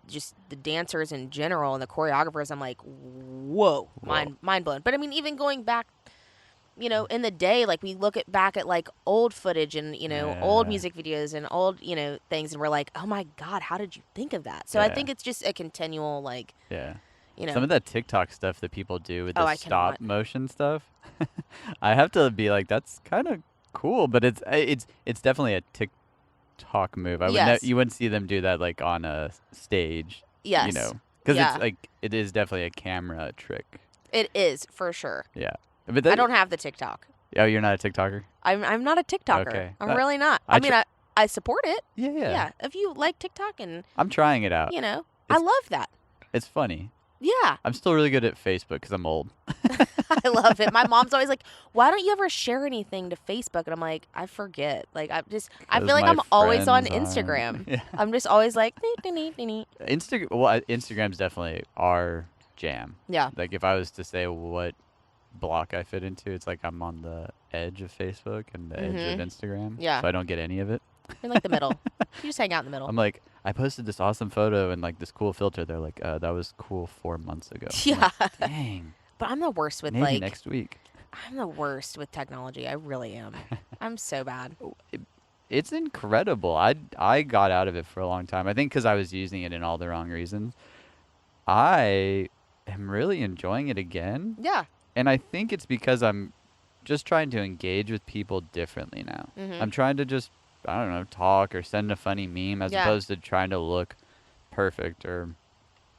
Speaker 2: just the dancers in general and the choreographers, I'm like, whoa. Mind blown. But I mean, even going back, in the day, like we look back at like old footage and, old music videos and old, things. And we're like, oh my God, how did you think of that? So I think it's just a continual like,
Speaker 1: some of that TikTok stuff that people do with the stop
Speaker 2: cannot.
Speaker 1: motion stuff. I have to be like, that's kind of cool, but it's definitely a TikTok move. You wouldn't see them do that like on a stage.
Speaker 2: Yes.
Speaker 1: Because it's like, it is definitely a camera trick.
Speaker 2: It is for sure.
Speaker 1: Yeah.
Speaker 2: But I don't have the TikTok.
Speaker 1: Oh, you're not a TikToker?
Speaker 2: I'm not a TikToker. Okay. I'm really not. I support it.
Speaker 1: Yeah.
Speaker 2: Yeah. If you like TikTok and...
Speaker 1: I'm trying it out.
Speaker 2: I love that.
Speaker 1: It's funny.
Speaker 2: Yeah.
Speaker 1: I'm still really good at Facebook because I'm old.
Speaker 2: I love it. My mom's always like, why don't you ever share anything to Facebook? And I'm like, I forget. Like, I feel like I'm always on Instagram. Yeah. I'm just always like,
Speaker 1: Instagram's definitely our jam.
Speaker 2: Yeah.
Speaker 1: Like, if I was to say what block I fit into, it's like I'm on the edge of Facebook and the edge of Instagram.
Speaker 2: Yeah.
Speaker 1: So I don't get any of it.
Speaker 2: You're like the middle. You just hang out in the middle.
Speaker 1: I'm like, I posted this awesome photo and like this cool filter. They're like, that was cool 4 months ago.
Speaker 2: Yeah.
Speaker 1: Like, dang.
Speaker 2: But I'm the worst with
Speaker 1: Maybe next week.
Speaker 2: I'm the worst with technology. I really am. I'm so bad.
Speaker 1: It's incredible. I got out of it for a long time. I think because I was using it in all the wrong reasons. I am really enjoying it again.
Speaker 2: Yeah.
Speaker 1: And I think it's because I'm just trying to engage with people differently now. I'm trying to just, I don't know, talk or send a funny meme as opposed to trying to look perfect or,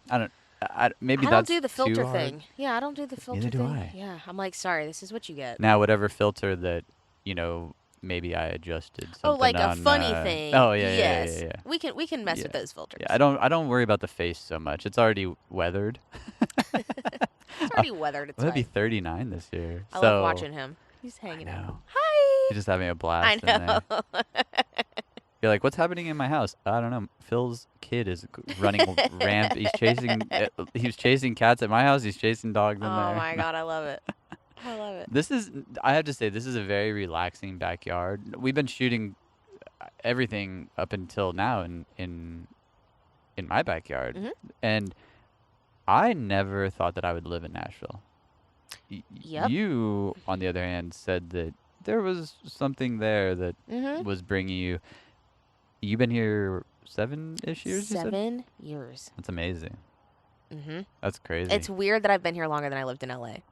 Speaker 1: maybe
Speaker 2: I
Speaker 1: that's
Speaker 2: don't do the filter
Speaker 1: too hard.
Speaker 2: thing. Yeah, I don't do the filter
Speaker 1: Neither do
Speaker 2: thing.
Speaker 1: I.
Speaker 2: Yeah, I'm like, sorry, this is what you get.
Speaker 1: Now, whatever filter that, maybe I adjusted something.
Speaker 2: Oh, like a
Speaker 1: on,
Speaker 2: funny thing.
Speaker 1: Oh yeah,
Speaker 2: yes.
Speaker 1: yeah.
Speaker 2: We can mess with those filters.
Speaker 1: Yeah, I don't worry about the face so much. It's already weathered.
Speaker 2: It's already weathered. It's
Speaker 1: I'm gonna be
Speaker 2: fine.
Speaker 1: 39 this year.
Speaker 2: I love watching him. He's hanging out.
Speaker 1: Know.
Speaker 2: Hi.
Speaker 1: You're just having a
Speaker 2: I
Speaker 1: blast in there.
Speaker 2: know.
Speaker 1: You're like, what's happening in my house? I don't know. Phil's kid is running ramp. He was chasing cats at my house. He's chasing dogs in
Speaker 2: Oh
Speaker 1: there.
Speaker 2: my God, I love it. I love it.
Speaker 1: I have to say, this is a very relaxing backyard. We've been shooting everything up until now in my backyard,
Speaker 2: Mhm.
Speaker 1: and I never thought that I would live in Nashville.
Speaker 2: Yep.
Speaker 1: You, on the other hand, said that there was something there that
Speaker 2: Mhm.
Speaker 1: was bringing you. You've been here 7-ish years, you said?
Speaker 2: 7 years.
Speaker 1: That's amazing.
Speaker 2: Mhm.
Speaker 1: That's crazy.
Speaker 2: It's weird that I've been here longer than I lived in LA.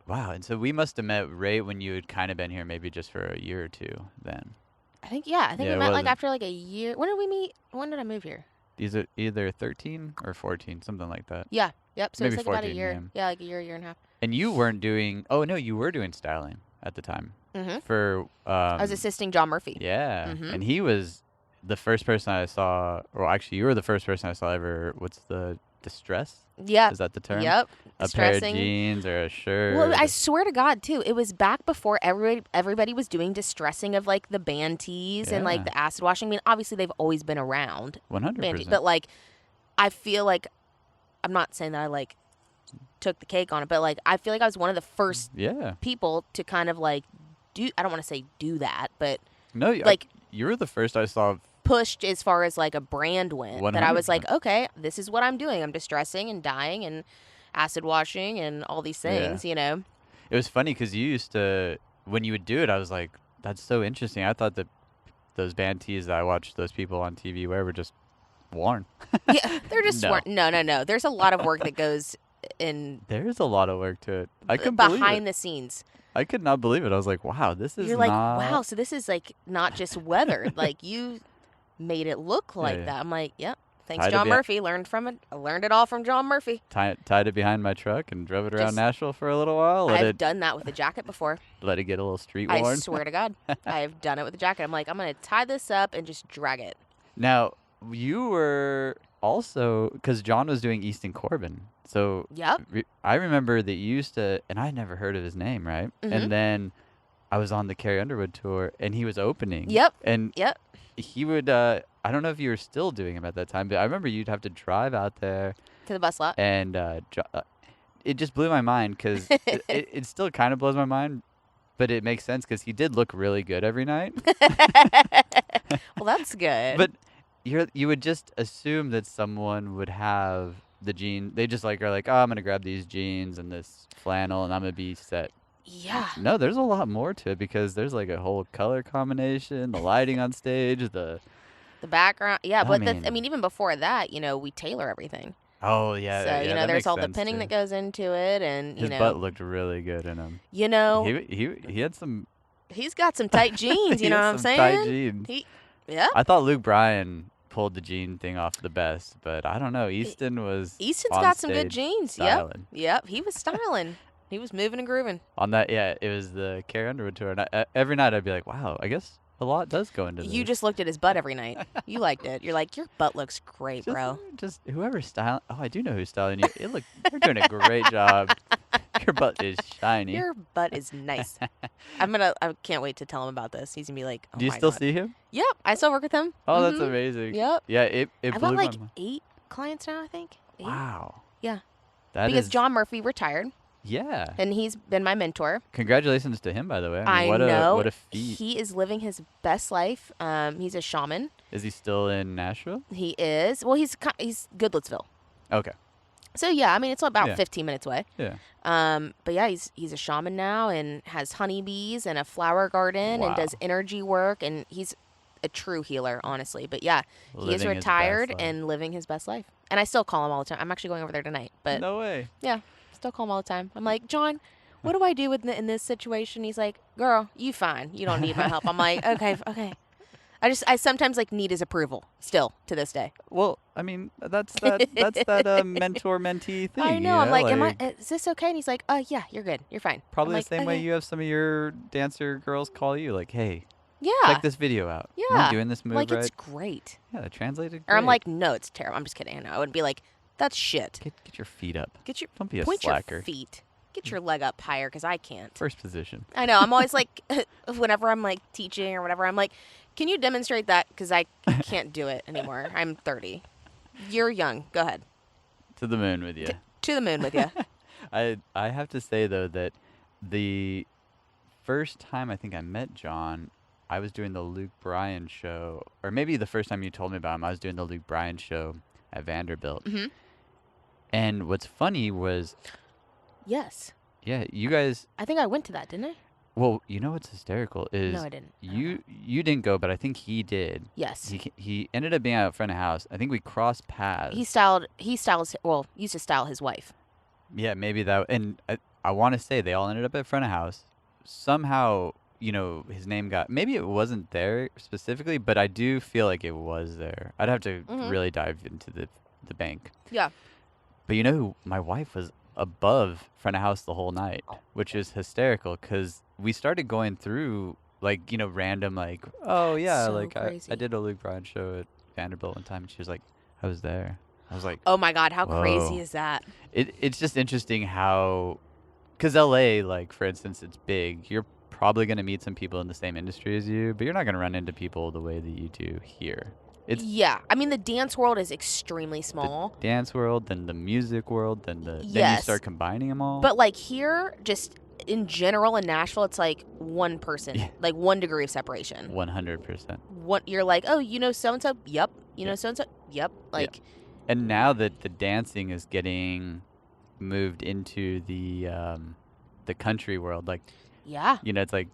Speaker 1: Wow, and so we must have met right when you had kind of been here, maybe just for a year or two then.
Speaker 2: I think yeah,
Speaker 1: Yeah,
Speaker 2: we
Speaker 1: it
Speaker 2: met like
Speaker 1: wasn't-
Speaker 2: after like a year. When did we meet? When did I move here?
Speaker 1: These are either 13 or 14, something like that.
Speaker 2: Yeah. Yep. So
Speaker 1: Maybe
Speaker 2: it's like about a
Speaker 1: 14,
Speaker 2: year. Yeah, like a year and a half.
Speaker 1: And you weren't doing. Oh no, you were doing styling at the time
Speaker 2: Mhm.
Speaker 1: for.
Speaker 2: I was assisting John Murphy.
Speaker 1: Yeah,
Speaker 2: Mhm.
Speaker 1: and he was the first person I saw. Well, actually, you were the first person I saw ever. What's the distress?
Speaker 2: Yeah.
Speaker 1: Is that the term?
Speaker 2: Yep.
Speaker 1: A pair of
Speaker 2: Distressing.
Speaker 1: jeans or a shirt.
Speaker 2: Well, I swear to God, too, it was back before everybody was doing distressing of like the band tees and like
Speaker 1: Yeah.
Speaker 2: the acid washing. I mean, obviously they've always been around, band tees,
Speaker 1: 100%.
Speaker 2: but like, I feel like I'm not saying that I like took the cake on it, but like I feel like I was one of the first
Speaker 1: Yeah.
Speaker 2: people to kind of like do. I don't want to say do that, but
Speaker 1: No,
Speaker 2: like
Speaker 1: you were the first I saw.
Speaker 2: pushed as far as like a brand went. That I was like, okay, this is what I'm doing. I'm distressing and dyeing and acid washing and all these things, you know.
Speaker 1: It was funny because you used to, when you would do it, I was like, that's so interesting. I thought that those band tees that I watched those people on TV wear were just worn.
Speaker 2: Yeah, they're just
Speaker 1: No.
Speaker 2: no. There's a lot of work that goes in
Speaker 1: There's a lot of work to it. I couldn't believe
Speaker 2: behind
Speaker 1: it.
Speaker 2: the scenes.
Speaker 1: I could not believe it. I was like, wow, this is
Speaker 2: You're like,
Speaker 1: not.
Speaker 2: wow, so this is like not just weather. Like you made it look like
Speaker 1: yeah.
Speaker 2: that. I'm like, yep. Thanks,
Speaker 1: Tied it
Speaker 2: John
Speaker 1: behi-
Speaker 2: Murphy. Learned from it. I learned it all from John Murphy.
Speaker 1: Tied it behind my truck and drove it around
Speaker 2: Just-
Speaker 1: Nashville for a little while.
Speaker 2: I've done that with a jacket before.
Speaker 1: Let it get a little street
Speaker 2: I
Speaker 1: worn.
Speaker 2: swear to God, I have done it with a jacket. I'm like, I'm gonna tie this up and just drag it.
Speaker 1: Now, you were also, because John was doing Easton Corbin. So
Speaker 2: Yep.
Speaker 1: I remember that you used to, and I never heard of his name, right?
Speaker 2: Mhm.
Speaker 1: And then I was on the Carrie Underwood tour, and he was opening.
Speaker 2: Yep.
Speaker 1: And
Speaker 2: Yep.
Speaker 1: he would, I don't know if you were still doing him at that time, but I remember you'd have to drive out there,
Speaker 2: To the bus lot.
Speaker 1: and it just blew my mind, because it still kind of blows my mind, but it makes sense, because he did look really good every night.
Speaker 2: Well, that's good.
Speaker 1: But you would just assume that someone would have the jean. They just are like, oh, I'm gonna grab these jeans and this flannel, and I'm gonna be set.
Speaker 2: yeah.
Speaker 1: No, there's a lot more to it, because there's like a whole color combination, the lighting on stage, the
Speaker 2: The background. Yeah, but I
Speaker 1: mean-
Speaker 2: mean, even before that, we tailor everything.
Speaker 1: oh yeah,
Speaker 2: So,
Speaker 1: yeah, that
Speaker 2: there's
Speaker 1: makes
Speaker 2: all the
Speaker 1: sense,
Speaker 2: pinning
Speaker 1: too.
Speaker 2: that goes into it, and,
Speaker 1: His butt looked really good in him. He had some.
Speaker 2: he's got some tight jeans,
Speaker 1: he
Speaker 2: you know
Speaker 1: had
Speaker 2: what I'm
Speaker 1: some
Speaker 2: saying?
Speaker 1: Tight jeans.
Speaker 2: Yeah.
Speaker 1: I thought Luke Bryan pulled the jean thing off the best, but I don't know. Easton was.
Speaker 2: Easton's
Speaker 1: on
Speaker 2: got some good
Speaker 1: stage
Speaker 2: jeans.
Speaker 1: styling.
Speaker 2: Yep. He was styling. He was moving and grooving.
Speaker 1: On that, yeah, it was the Carrie Underwood tour, and every night I'd be like, wow, I guess a lot does go into this.
Speaker 2: You just looked at his butt every night. You liked it. You're like, your butt looks great, bro.
Speaker 1: Just whoever's styling. Oh, I do know who's styling you. You're doing a great job. Your butt is shiny.
Speaker 2: Your butt is nice. I can't wait to tell him about this. He's gonna be like, oh
Speaker 1: Do you
Speaker 2: my
Speaker 1: still
Speaker 2: God.
Speaker 1: see him?
Speaker 2: Yep. I still work with him.
Speaker 1: Oh, that's
Speaker 2: Mhm.
Speaker 1: amazing.
Speaker 2: Yep.
Speaker 1: Yeah, it
Speaker 2: I've
Speaker 1: blew
Speaker 2: got
Speaker 1: my
Speaker 2: like
Speaker 1: mind.
Speaker 2: 8 clients now, I think. 8.
Speaker 1: Wow.
Speaker 2: Yeah.
Speaker 1: That
Speaker 2: Because
Speaker 1: is-
Speaker 2: John Murphy retired,
Speaker 1: Yeah.
Speaker 2: and he's been my mentor.
Speaker 1: Congratulations to him, by the way.
Speaker 2: I
Speaker 1: mean,
Speaker 2: know.
Speaker 1: What a feat.
Speaker 2: He is living his best life. He's a shaman.
Speaker 1: Is he still in Nashville?
Speaker 2: He is. Well, he's Goodlettsville.
Speaker 1: Okay.
Speaker 2: So yeah, I mean it's about
Speaker 1: Yeah.
Speaker 2: 15 minutes away.
Speaker 1: Yeah.
Speaker 2: But yeah, he's a shaman now and has honeybees and a flower garden and does
Speaker 1: Wow.
Speaker 2: energy work, and he's a true healer, honestly. But yeah, he is
Speaker 1: Living his best
Speaker 2: retired
Speaker 1: life.
Speaker 2: and living his best life. And I still call him all the time. I'm actually going over there tonight, but
Speaker 1: No way.
Speaker 2: yeah, still call him all the time. I'm like, John, what do I do in this situation? He's like, girl, you fine. You don't need my help. I'm like, okay. I sometimes need his approval still to this day.
Speaker 1: Well, I mean, that's that mentor-mentee thing.
Speaker 2: I know. I'm like, is this okay? And he's like, yeah, you're good. You're fine.
Speaker 1: Probably
Speaker 2: I'm
Speaker 1: the same way
Speaker 2: "Okay."
Speaker 1: you have some of your dancer girls call you, like, hey,
Speaker 2: Yeah.
Speaker 1: check this video out. Am I
Speaker 2: Yeah.
Speaker 1: doing this move
Speaker 2: Like,
Speaker 1: right?
Speaker 2: it's great.
Speaker 1: Yeah, that translated
Speaker 2: Or I'm
Speaker 1: great.
Speaker 2: like, no, it's terrible. I'm just kidding. No, I wouldn't be like, that's shit.
Speaker 1: Get your feet up.
Speaker 2: Get your
Speaker 1: Don't be a
Speaker 2: point
Speaker 1: slacker.
Speaker 2: your feet. get your leg up higher because I can't.
Speaker 1: First position.
Speaker 2: I know. I'm always like, whenever I'm like teaching or whatever, I'm like, can you demonstrate that? Because I can't do it anymore. I'm 30. You're young. Go ahead.
Speaker 1: To the moon with you.
Speaker 2: To the moon with you.
Speaker 1: I have to say, though, that the first time I think I met John, I was doing the Luke Bryan show. Or maybe the first time you told me about him, I was doing the Luke Bryan show at Vanderbilt.
Speaker 2: Mm-hmm.
Speaker 1: And what's funny was...
Speaker 2: Yes.
Speaker 1: Yeah, you guys...
Speaker 2: I think I went to that, didn't I?
Speaker 1: Well, you know what's hysterical is...
Speaker 2: No, I didn't.
Speaker 1: You didn't go, but I think he did.
Speaker 2: Yes.
Speaker 1: He ended up being out front of house. I think we used to style his wife. Yeah, maybe that... And I want to say they all ended up at front of house. Somehow, his name got... Maybe it wasn't there specifically, but I do feel like it was there. I'd have to really dive into the bank.
Speaker 2: Yeah.
Speaker 1: But my wife was above front of house the whole night, which is hysterical because we started going through random oh yeah,
Speaker 2: so
Speaker 1: I did a Luke Bryan show at Vanderbilt one time, and she was like, I was there. I was like,
Speaker 2: oh my God, how
Speaker 1: whoa.
Speaker 2: crazy is that?
Speaker 1: It's just interesting how, because LA, for instance, it's big. You're probably going to meet some people in the same industry as you, but you're not going to run into people the way that you do here.
Speaker 2: Yeah, I mean the dance world is extremely small.
Speaker 1: The dance world, then the music world, then then you start combining them all.
Speaker 2: But here, just in general in Nashville, it's like one person, 1 degree of separation.
Speaker 1: 100%.
Speaker 2: You're like, oh, so and so, yep. So and so, yep.
Speaker 1: And now that the dancing is getting moved into the country world, it's like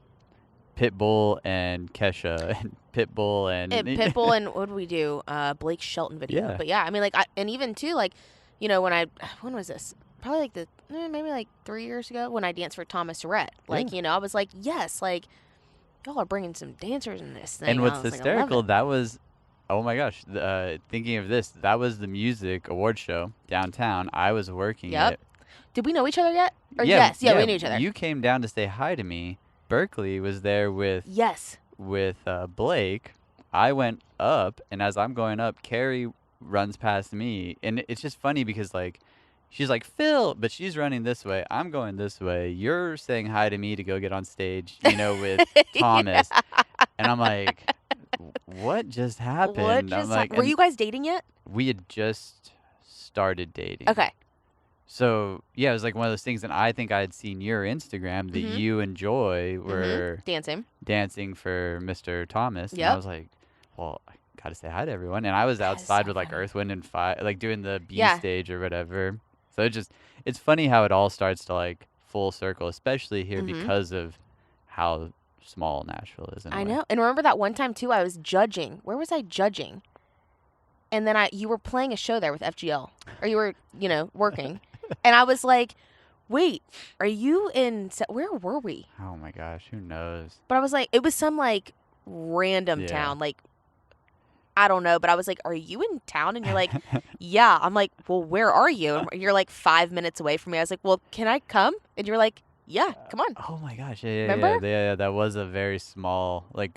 Speaker 1: Pitbull and Kesha and Pitbull
Speaker 2: Pitbull and what do we do? Blake Shelton video.
Speaker 1: Yeah.
Speaker 2: But yeah, I mean and even too when was this? Probably maybe 3 years ago when I danced for Thomas Rhett. I was like, yes, y'all are bringing some dancers in this thing.
Speaker 1: And what's hysterical, that was, oh my gosh, thinking of this, that was the music award show downtown. I was working it.
Speaker 2: Did we know each other yet? Or
Speaker 1: yeah,
Speaker 2: we knew each other.
Speaker 1: You came down to say hi to me. Berkeley was there with Blake. I went up, and as I'm going up, Carrie runs past me, and it's just funny because she's like, Phil, but she's running this way. I'm going this way. You're saying hi to me to go get on stage, with Thomas, and I'm like, what just happened?
Speaker 2: Were you guys dating yet?
Speaker 1: We had just started dating.
Speaker 2: Okay.
Speaker 1: So, yeah, it was one of those things, and I think I had seen your Instagram that you and Joy were dancing for Mr. Thomas.
Speaker 2: Yep.
Speaker 1: And I was like, well, I got to say hi to everyone. And I was outside with Earth, Wind, and Fire, doing the B stage or whatever. So it's funny how it all starts to full circle, especially here because of how small Nashville is.
Speaker 2: I know. And remember that one time too, I was judging. Where was I judging? And then you were playing a show there with FGL, or you were, working. And I was like, wait, are you in, where were we?
Speaker 1: Oh my gosh, who knows?
Speaker 2: But I was like, it was some random town, I don't know. But I was like, are you in town? And you're like, yeah. I'm like, well, where are you? And you're 5 minutes away from me. I was like, well, can I come? And you're like, yeah, come on.
Speaker 1: Oh my gosh, yeah.
Speaker 2: Remember?
Speaker 1: Yeah, that was a very small, it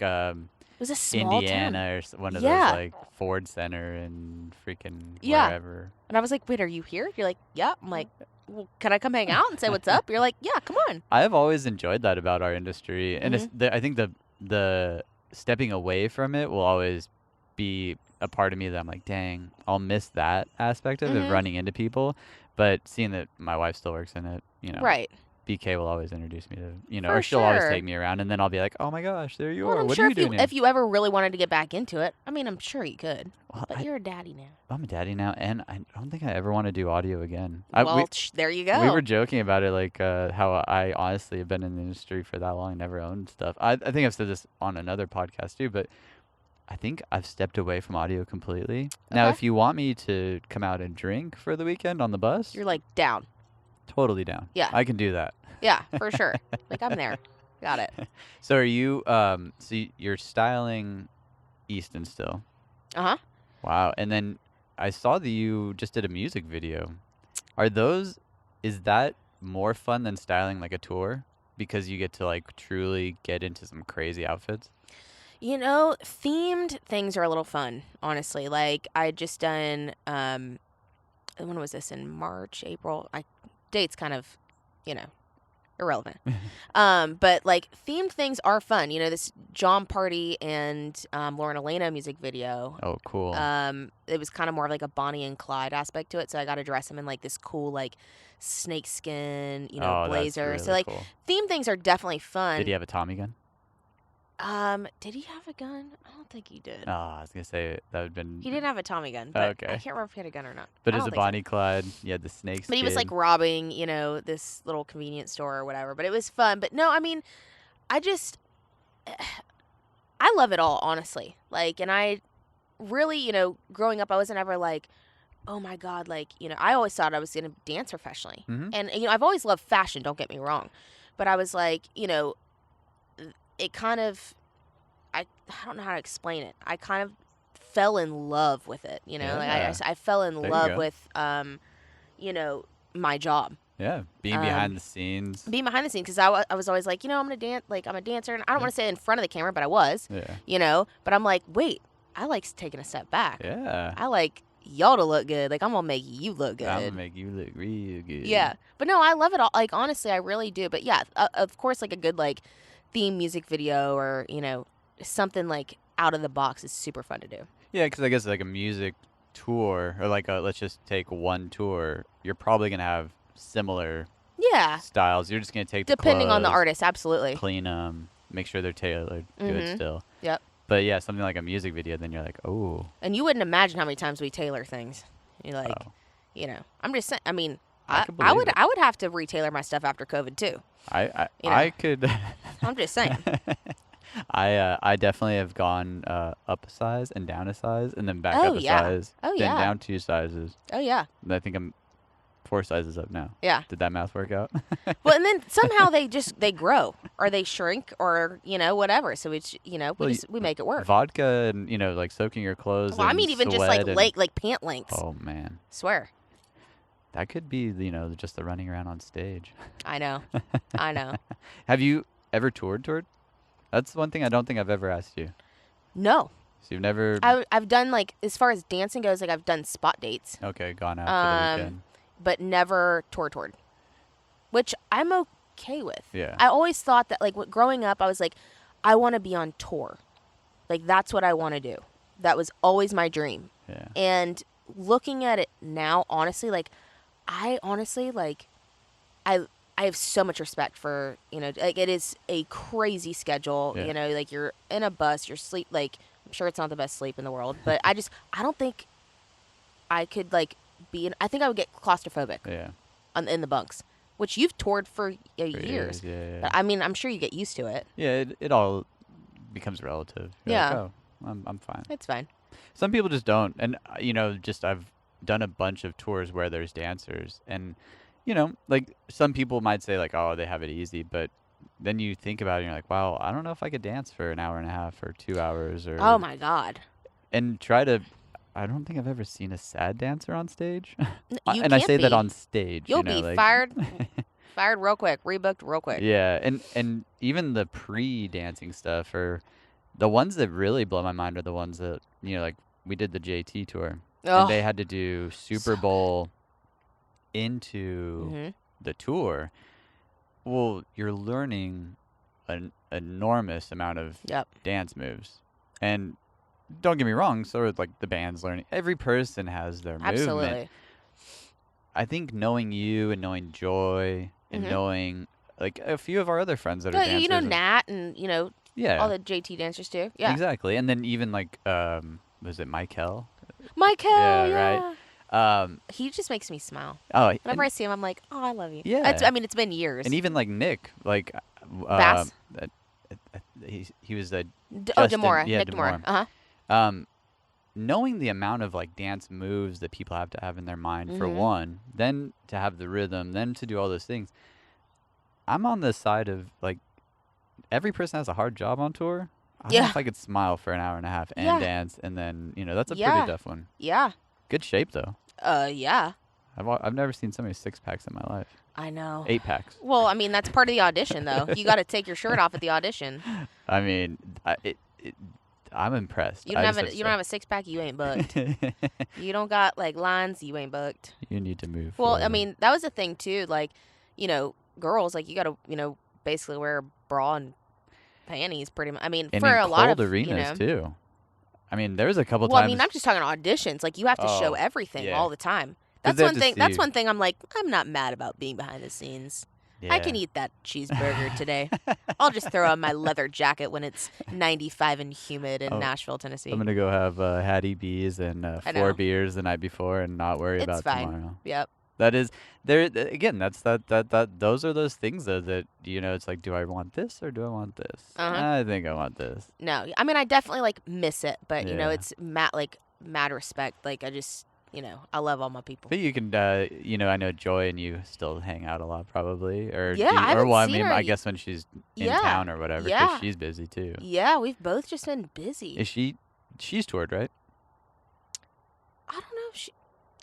Speaker 2: was a small
Speaker 1: Indiana
Speaker 2: town.
Speaker 1: Or one of those Ford Center and freaking wherever.
Speaker 2: And I was like, wait, are you here? You're like, yeah. I'm like, well, can I come hang out and say what's up? You're like, yeah, come on.
Speaker 1: I've always enjoyed that about our industry, and I think the stepping away from it will always be a part of me that I'm like, dang, I'll miss that aspect of it, running into people. But seeing that my wife still works in it,
Speaker 2: right.
Speaker 1: BK will always introduce me to,
Speaker 2: For
Speaker 1: or she'll always
Speaker 2: sure.
Speaker 1: take me around, and then I'll be like, oh my gosh, there you
Speaker 2: Well,
Speaker 1: are.
Speaker 2: I'm
Speaker 1: What
Speaker 2: sure
Speaker 1: are you doing here?
Speaker 2: if you ever really wanted to get back into it, I mean, I'm sure you could.
Speaker 1: Well,
Speaker 2: but you're a daddy now.
Speaker 1: I'm a daddy now, and I don't think I ever want to do audio again.
Speaker 2: There you go.
Speaker 1: We were joking about it, how I honestly have been in the industry for that long, never owned stuff. I think I've said this on another podcast too, but I think I've stepped away from audio completely. Now, if you want me to come out and drink for the weekend on the bus,
Speaker 2: you're down.
Speaker 1: Totally down.
Speaker 2: Yeah.
Speaker 1: I can do that.
Speaker 2: Yeah, for sure. I'm there. Got it.
Speaker 1: So are you, you're styling Easton still?
Speaker 2: Uh-huh.
Speaker 1: Wow. And then I saw that you just did a music video. Is that more fun than styling a tour? Because you get to truly get into some crazy outfits?
Speaker 2: Themed things are a little fun, honestly. I just done, when was this? In March, April? Dates kind of irrelevant. But like themed things are fun. This John Party and Lauren Elena music video.
Speaker 1: Oh, cool.
Speaker 2: It was kind of more of like a Bonnie and Clyde aspect to it. So I got to dress him in like this cool like snakeskin, blazer.
Speaker 1: That's
Speaker 2: So
Speaker 1: really
Speaker 2: like
Speaker 1: cool.
Speaker 2: theme things are definitely fun.
Speaker 1: Did he have a Tommy gun?
Speaker 2: Did he have a gun? I don't think he did.
Speaker 1: Oh, I was gonna say that would have been.
Speaker 2: He didn't have a Tommy gun, but
Speaker 1: Okay.
Speaker 2: I can't remember if he had a gun or not.
Speaker 1: But
Speaker 2: I
Speaker 1: as
Speaker 2: don't
Speaker 1: a
Speaker 2: think so.
Speaker 1: Bonnie Clyde, you had the snakes.
Speaker 2: But he was like robbing, this little convenience store or whatever. But it was fun. But no, I mean, I love it all, honestly. Like, and I really, growing up, I wasn't ever like, oh my God, like, I always thought I was going to dance professionally.
Speaker 1: Mhm.
Speaker 2: And, I've always loved fashion, don't get me wrong. But I was like, it kind of, I don't know how to explain it. I kind of fell in love with it, Like
Speaker 1: Yeah.
Speaker 2: I fell in
Speaker 1: There you
Speaker 2: love
Speaker 1: go.
Speaker 2: with, my job.
Speaker 1: Yeah, being behind the scenes.
Speaker 2: Being behind the scenes, because I was always like, I'm gonna dance, like I'm a dancer, and I don't want to say it in front of the camera, but I was,
Speaker 1: Yeah.
Speaker 2: But I'm like, wait, I like taking a step back.
Speaker 1: Yeah.
Speaker 2: I like y'all to look good. Like I'm gonna make you look good.
Speaker 1: I'm gonna make you look real good.
Speaker 2: Yeah, but no, I love it all. Like honestly, I really do. But yeah, of course, like a good like theme music video or something like out of the box is super fun to do.
Speaker 1: Yeah, because I guess like a music tour or like let's just take one tour. You're probably gonna have similar
Speaker 2: Yeah,
Speaker 1: styles. You're just gonna take
Speaker 2: depending
Speaker 1: the
Speaker 2: on the
Speaker 1: clothes,
Speaker 2: artist, absolutely.
Speaker 1: clean them, make sure they're tailored, do it still.
Speaker 2: Yep.
Speaker 1: But yeah, something like a music video, then you're like, oh.
Speaker 2: And you wouldn't imagine how many times we tailor things. You're like,
Speaker 1: Oh.
Speaker 2: I'm just saying. I mean,
Speaker 1: I
Speaker 2: I
Speaker 1: could believe
Speaker 2: would
Speaker 1: it.
Speaker 2: I would have to retailer my stuff after COVID too.
Speaker 1: I could.
Speaker 2: I'm just saying.
Speaker 1: I definitely have gone up a size and down a size and then back
Speaker 2: Oh,
Speaker 1: up a
Speaker 2: yeah.
Speaker 1: size,
Speaker 2: Oh,
Speaker 1: then
Speaker 2: yeah.
Speaker 1: down 2 sizes.
Speaker 2: Oh yeah.
Speaker 1: And I think I'm 4 sizes up now.
Speaker 2: Yeah.
Speaker 1: Did that math work out?
Speaker 2: Well, and then somehow they grow or they shrink or whatever. So it's we make it work.
Speaker 1: Vodka and like soaking your clothes.
Speaker 2: Well, I
Speaker 1: in
Speaker 2: mean even just like
Speaker 1: sweat and-
Speaker 2: like pant lengths.
Speaker 1: Oh man,
Speaker 2: Swear.
Speaker 1: that could be just the running around on stage.
Speaker 2: I know. I know.
Speaker 1: Have you ever toured? That's one thing I don't think I've ever asked you.
Speaker 2: No.
Speaker 1: So you've never
Speaker 2: I've done like as far as dancing goes, like I've done spot dates,
Speaker 1: gone out for the weekend.
Speaker 2: but never toured. Which I'm okay with.
Speaker 1: Yeah.
Speaker 2: I always thought that like growing up I was like I want to be on tour. Like that's what I want to do. That was always my dream.
Speaker 1: Yeah.
Speaker 2: And looking at it now, honestly, like I have so much respect for, like it is a crazy schedule,
Speaker 1: Yeah.
Speaker 2: like you're in a bus, you're sleep, like I'm sure it's not the best sleep in the world, but I don't think I could like I think I would get claustrophobic
Speaker 1: Yeah.
Speaker 2: in the bunks, which you've toured for
Speaker 1: For
Speaker 2: years.
Speaker 1: Yeah.
Speaker 2: But I mean, I'm sure you get used to it.
Speaker 1: Yeah, it all becomes relative. You're like,
Speaker 2: Yeah.
Speaker 1: oh, I'm fine.
Speaker 2: It's fine.
Speaker 1: Some people just don't, and just I've done a bunch of tours where there's dancers, and like some people might say like, oh, they have it easy, but then you think about it, and you're like, wow, I don't know if I could dance for an hour and a half or 2 hours or.
Speaker 2: Oh my God.
Speaker 1: And I don't think I've ever seen a sad dancer on stage,
Speaker 2: You
Speaker 1: and I
Speaker 2: can't
Speaker 1: say that
Speaker 2: be.
Speaker 1: on stage.
Speaker 2: You'll be
Speaker 1: like,
Speaker 2: fired real quick, rebooked real quick.
Speaker 1: Yeah, and even the pre-dancing stuff, or the ones that really blow my mind are the ones that like we did the JT tour,
Speaker 2: Ugh.
Speaker 1: and they had to do Super
Speaker 2: So
Speaker 1: Bowl into
Speaker 2: Mhm.
Speaker 1: the tour. Well, you're learning an enormous amount of
Speaker 2: Yep.
Speaker 1: dance moves, and don't get me wrong, so are like the band's learning. Every person has their movement.
Speaker 2: Absolutely.
Speaker 1: I think knowing you and knowing Joy and
Speaker 2: Mhm.
Speaker 1: knowing like a few of our other friends that are
Speaker 2: Yeah,
Speaker 1: dancers.
Speaker 2: you know
Speaker 1: and-
Speaker 2: Nat and
Speaker 1: yeah.
Speaker 2: all the JT dancers too. Yeah.
Speaker 1: Exactly. And then even like was it Makahla?
Speaker 2: Michael,
Speaker 1: Yeah, right.
Speaker 2: He just makes me smile.
Speaker 1: Oh,
Speaker 2: Whenever I see him, I'm like, oh, I love you.
Speaker 1: Yeah.
Speaker 2: It's been years.
Speaker 1: and even like Nick, like
Speaker 2: Bass?
Speaker 1: he was a
Speaker 2: Demora.
Speaker 1: yeah,
Speaker 2: Nick Demora.
Speaker 1: Demora.
Speaker 2: Uh-huh.
Speaker 1: knowing the amount of like dance moves that people have to have in their mind for
Speaker 2: Mhm.
Speaker 1: one, then to have the rhythm, then to do all those things. I'm on the side of like every person has a hard job on tour. I don't know
Speaker 2: Yeah.
Speaker 1: if I could smile for an hour and a half and
Speaker 2: Yeah.
Speaker 1: dance, and then that's a
Speaker 2: Yeah.
Speaker 1: pretty tough one.
Speaker 2: Yeah.
Speaker 1: Good shape though.
Speaker 2: Yeah.
Speaker 1: I've never seen so many 6-packs in my life.
Speaker 2: I know.
Speaker 1: 8-packs.
Speaker 2: Well, I mean, that's part of the audition, though. You got to take your shirt off at the audition.
Speaker 1: I mean, I'm impressed.
Speaker 2: You don't
Speaker 1: I
Speaker 2: have
Speaker 1: just
Speaker 2: you don't have a 6-pack, you ain't booked. You don't got like lines, you ain't booked.
Speaker 1: You need to move.
Speaker 2: Well, I
Speaker 1: forward.
Speaker 2: mean, that was the thing too. Like, girls, like, you got to, basically wear a bra and panties pretty much. I mean,
Speaker 1: And
Speaker 2: for
Speaker 1: in
Speaker 2: a lot
Speaker 1: cold
Speaker 2: of,
Speaker 1: arenas too. I mean, there was a couple
Speaker 2: well, I mean,
Speaker 1: times.
Speaker 2: I'm just talking auditions. Like, you have to show
Speaker 1: Oh,
Speaker 2: everything
Speaker 1: yeah.
Speaker 2: all the time.
Speaker 1: 'Cause
Speaker 2: That's
Speaker 1: they have
Speaker 2: one
Speaker 1: to
Speaker 2: thing. That's
Speaker 1: see.
Speaker 2: one thing I'm like, I'm not mad about being behind the scenes. I can
Speaker 1: Yeah.
Speaker 2: eat that cheeseburger today. I'll just throw on my leather jacket when it's 95 and humid in
Speaker 1: Oh,
Speaker 2: Nashville, Tennessee.
Speaker 1: I'm gonna go have Hattie B's and
Speaker 2: I
Speaker 1: 4
Speaker 2: know.
Speaker 1: beers the night before and not worry
Speaker 2: It's
Speaker 1: about
Speaker 2: fine.
Speaker 1: tomorrow.
Speaker 2: Yep.
Speaker 1: That is there again. That's that. Those are those things though that it's like, do I want this or do I want this?
Speaker 2: Uh-huh.
Speaker 1: I think I want this.
Speaker 2: No, I mean, I definitely like miss it, but
Speaker 1: Yeah.
Speaker 2: it's mad respect. Like, I just, I love all my people.
Speaker 1: But you can, I know Joy and you still hang out a lot probably, or
Speaker 2: Yeah, I haven't
Speaker 1: I
Speaker 2: seen
Speaker 1: mean,
Speaker 2: her
Speaker 1: I guess when she's in
Speaker 2: Yeah.
Speaker 1: town or whatever,
Speaker 2: Yeah.
Speaker 1: because she's busy too.
Speaker 2: Yeah, we've both just been busy.
Speaker 1: Is she's toured, right?
Speaker 2: I don't know if she.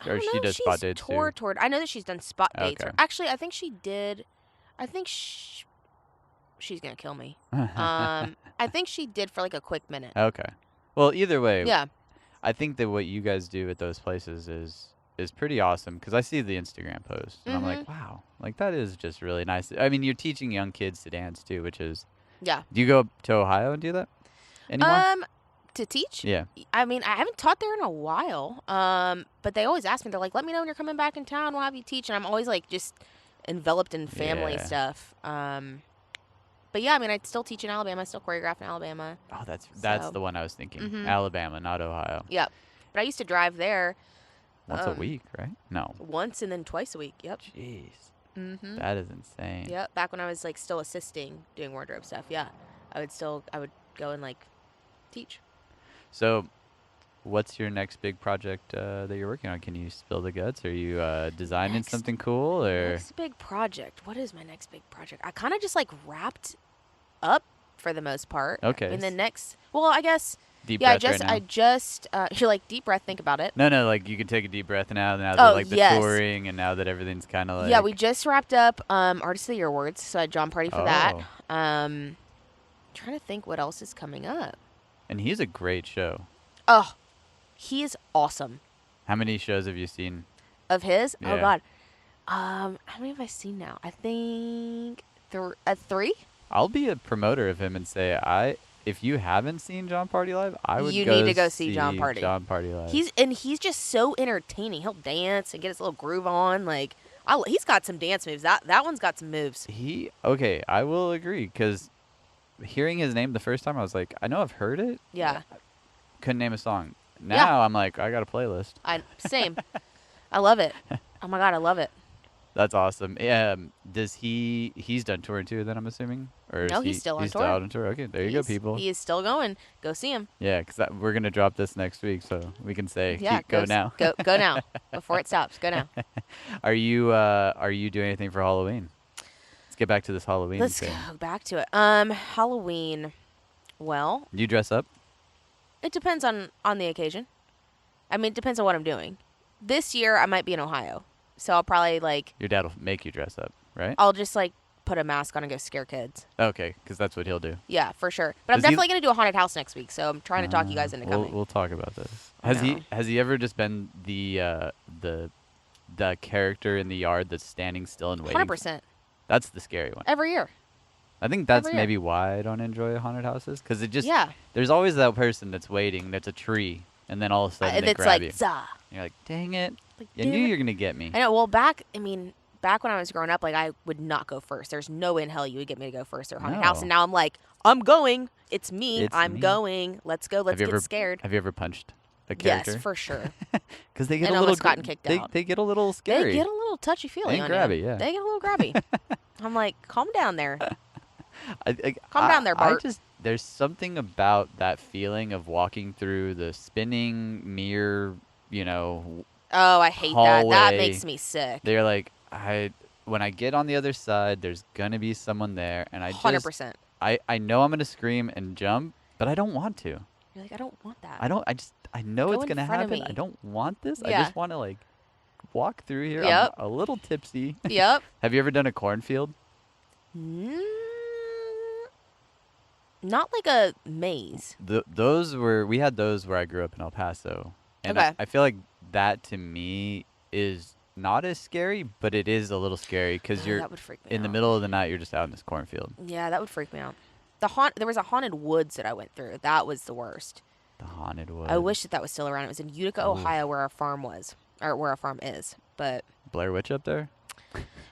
Speaker 2: I
Speaker 1: Or
Speaker 2: don't
Speaker 1: she
Speaker 2: know if
Speaker 1: does spot
Speaker 2: she's
Speaker 1: dates too?
Speaker 2: toured. I know that she's done spot dates.
Speaker 1: Okay.
Speaker 2: Or, actually, I think she did. I think she's gonna kill me. I think she did for like a quick minute.
Speaker 1: Okay. Well, either way,
Speaker 2: Yeah.
Speaker 1: I think that what you guys do at those places is pretty awesome because I see the Instagram posts and I'm like, wow, like that is just really nice. I mean, you're teaching young kids to dance too, which is.
Speaker 2: Yeah.
Speaker 1: Do you go to Ohio and do that anymore?
Speaker 2: To teach?
Speaker 1: Yeah.
Speaker 2: I mean, I haven't taught there in a while. But they always ask me. They're like, "Let me know when you're coming back in town. We'll have you teach." And I'm always like, just enveloped in family
Speaker 1: Yeah.
Speaker 2: stuff. But yeah, I mean, I still teach in Alabama. I still choreograph in Alabama.
Speaker 1: Oh, that's
Speaker 2: So-
Speaker 1: the one I was thinking.
Speaker 2: Mhm.
Speaker 1: Alabama, not Ohio.
Speaker 2: Yep. But I used to drive there
Speaker 1: Once a week, right? No.
Speaker 2: once and then twice a week. Yep.
Speaker 1: Jeez.
Speaker 2: Mm-hmm.
Speaker 1: That is insane.
Speaker 2: Yep. Back when I was like still assisting doing wardrobe stuff. Yeah. I would go and like teach.
Speaker 1: So, what's your next big project that you're working on? Can you spill the guts? Are you designing
Speaker 2: Next-
Speaker 1: something cool or?
Speaker 2: Next big project. What is my next big project? I kind of just like wrapped up for the most part.
Speaker 1: Okay.
Speaker 2: And the next, well, I guess.
Speaker 1: Deep
Speaker 2: Yeah,
Speaker 1: breath
Speaker 2: I just. You're like deep breath. Think about it.
Speaker 1: No, like you can take a deep breath now that
Speaker 2: Oh,
Speaker 1: like the
Speaker 2: yes.
Speaker 1: touring and now that everything's kind of like.
Speaker 2: Yeah, we just wrapped up Artist of the Year awards, so I had John Party for that.
Speaker 1: Oh.
Speaker 2: Trying to think what else is coming up.
Speaker 1: And he's a great show.
Speaker 2: Oh, he is awesome.
Speaker 1: How many shows have you seen?
Speaker 2: Of his?
Speaker 1: Yeah.
Speaker 2: Oh God. How many have I seen now? I think 3.
Speaker 1: I'll be a promoter of him and say if you haven't seen John Party live, I would.
Speaker 2: You need to go see John Party.
Speaker 1: John Party live.
Speaker 2: He's just so entertaining. He'll dance and get his little groove on. Like he's got some dance moves. That one's got some moves.
Speaker 1: Okay, I will agree because hearing his name the first time, I was like, I know I've heard it.
Speaker 2: Yeah.
Speaker 1: Couldn't name a song. Now I'm like, I got a playlist.
Speaker 2: Same. I love it. Oh my God, I love it.
Speaker 1: That's awesome. Does he's done touring too? Then I'm assuming, or
Speaker 2: No,
Speaker 1: is
Speaker 2: he's still on
Speaker 1: he's
Speaker 2: tour.
Speaker 1: Still out on tour. Okay, there you go, people.
Speaker 2: He is still going. Go see him.
Speaker 1: Yeah, because we're gonna drop this next week, so we can say,
Speaker 2: Yeah,
Speaker 1: go now.
Speaker 2: Go now before it stops. Go now.
Speaker 1: Are you doing anything for Halloween? Let's get back to this Halloween
Speaker 2: Let's
Speaker 1: thing.
Speaker 2: go back to it. Halloween. Well,
Speaker 1: Do you dress up?
Speaker 2: it depends on the occasion. I mean, it depends on what I'm doing. This year, I might be in Ohio, so I'll probably
Speaker 1: Your dad will make you dress up, right?
Speaker 2: I'll just put a mask on and go scare kids.
Speaker 1: Okay, because that's what he'll do.
Speaker 2: Yeah, for sure. But I'm
Speaker 1: Does he-
Speaker 2: definitely gonna do a haunted house next week, so I'm trying to talk you guys into coming.
Speaker 1: We'll talk about this.
Speaker 2: I
Speaker 1: Has
Speaker 2: know.
Speaker 1: he ever just been the character in the yard that's standing still and waiting?
Speaker 2: 100%
Speaker 1: That's the scary one.
Speaker 2: every year.
Speaker 1: I think that's
Speaker 2: every year.
Speaker 1: maybe why I don't enjoy haunted houses because it just
Speaker 2: Yeah,
Speaker 1: there's always that person that's waiting that's a tree and then all of a sudden
Speaker 2: and
Speaker 1: they
Speaker 2: it's
Speaker 1: grab you.
Speaker 2: like zah.
Speaker 1: And you're like, dang it!
Speaker 2: Like,
Speaker 1: I
Speaker 2: damn
Speaker 1: knew
Speaker 2: it.
Speaker 1: you were gonna get me.
Speaker 2: I know. Well, back when I was growing up, I would not go first. There's no way in hell you would get me to go first or haunted house.
Speaker 1: No.
Speaker 2: And now I'm like, I'm going. It's me.
Speaker 1: It's
Speaker 2: I'm
Speaker 1: me.
Speaker 2: going. Let's go. Let's
Speaker 1: Have you
Speaker 2: get
Speaker 1: ever-
Speaker 2: scared.
Speaker 1: Have you ever punched a character?
Speaker 2: Yes, for sure.
Speaker 1: Because they get
Speaker 2: And
Speaker 1: a little
Speaker 2: almost gotten kicked out.
Speaker 1: They get a little scary.
Speaker 2: They get a little touchy feely
Speaker 1: And
Speaker 2: on
Speaker 1: grabby,
Speaker 2: you.
Speaker 1: yeah.
Speaker 2: They get a little grabby. I'm like, calm down there.
Speaker 1: I-
Speaker 2: Calm down there, Bart.
Speaker 1: There's something about that feeling of walking through the spinning mirror,
Speaker 2: Oh, I hate that. That
Speaker 1: hallway.
Speaker 2: makes me sick.
Speaker 1: They're like, when I get on the other side, there's gonna be someone there, and I
Speaker 2: 100%.
Speaker 1: I know I'm gonna scream and jump, but I don't want to.
Speaker 2: You're like, I don't want that.
Speaker 1: I know
Speaker 2: Go
Speaker 1: it's
Speaker 2: in
Speaker 1: gonna
Speaker 2: front of
Speaker 1: happen.
Speaker 2: me.
Speaker 1: I don't want this. I
Speaker 2: Yeah.
Speaker 1: just want to walk through here.
Speaker 2: Yep.
Speaker 1: I'm a little tipsy.
Speaker 2: Yep.
Speaker 1: Have you ever done a cornfield?
Speaker 2: Mm, not like a maze.
Speaker 1: We had those where I grew up in El Paso, and
Speaker 2: Okay.
Speaker 1: I feel like that to me is not as scary, but it is a little scary because you're
Speaker 2: That would freak me
Speaker 1: in the
Speaker 2: out.
Speaker 1: middle of the night. You're just out in this cornfield.
Speaker 2: Yeah, that would freak me out. There was a haunted woods that I went through. That was the worst.
Speaker 1: The haunted woods.
Speaker 2: I wish that was still around. It was in Utica,
Speaker 1: Ooh.
Speaker 2: Ohio, where our farm was, or where our farm is. But
Speaker 1: Blair Witch up there.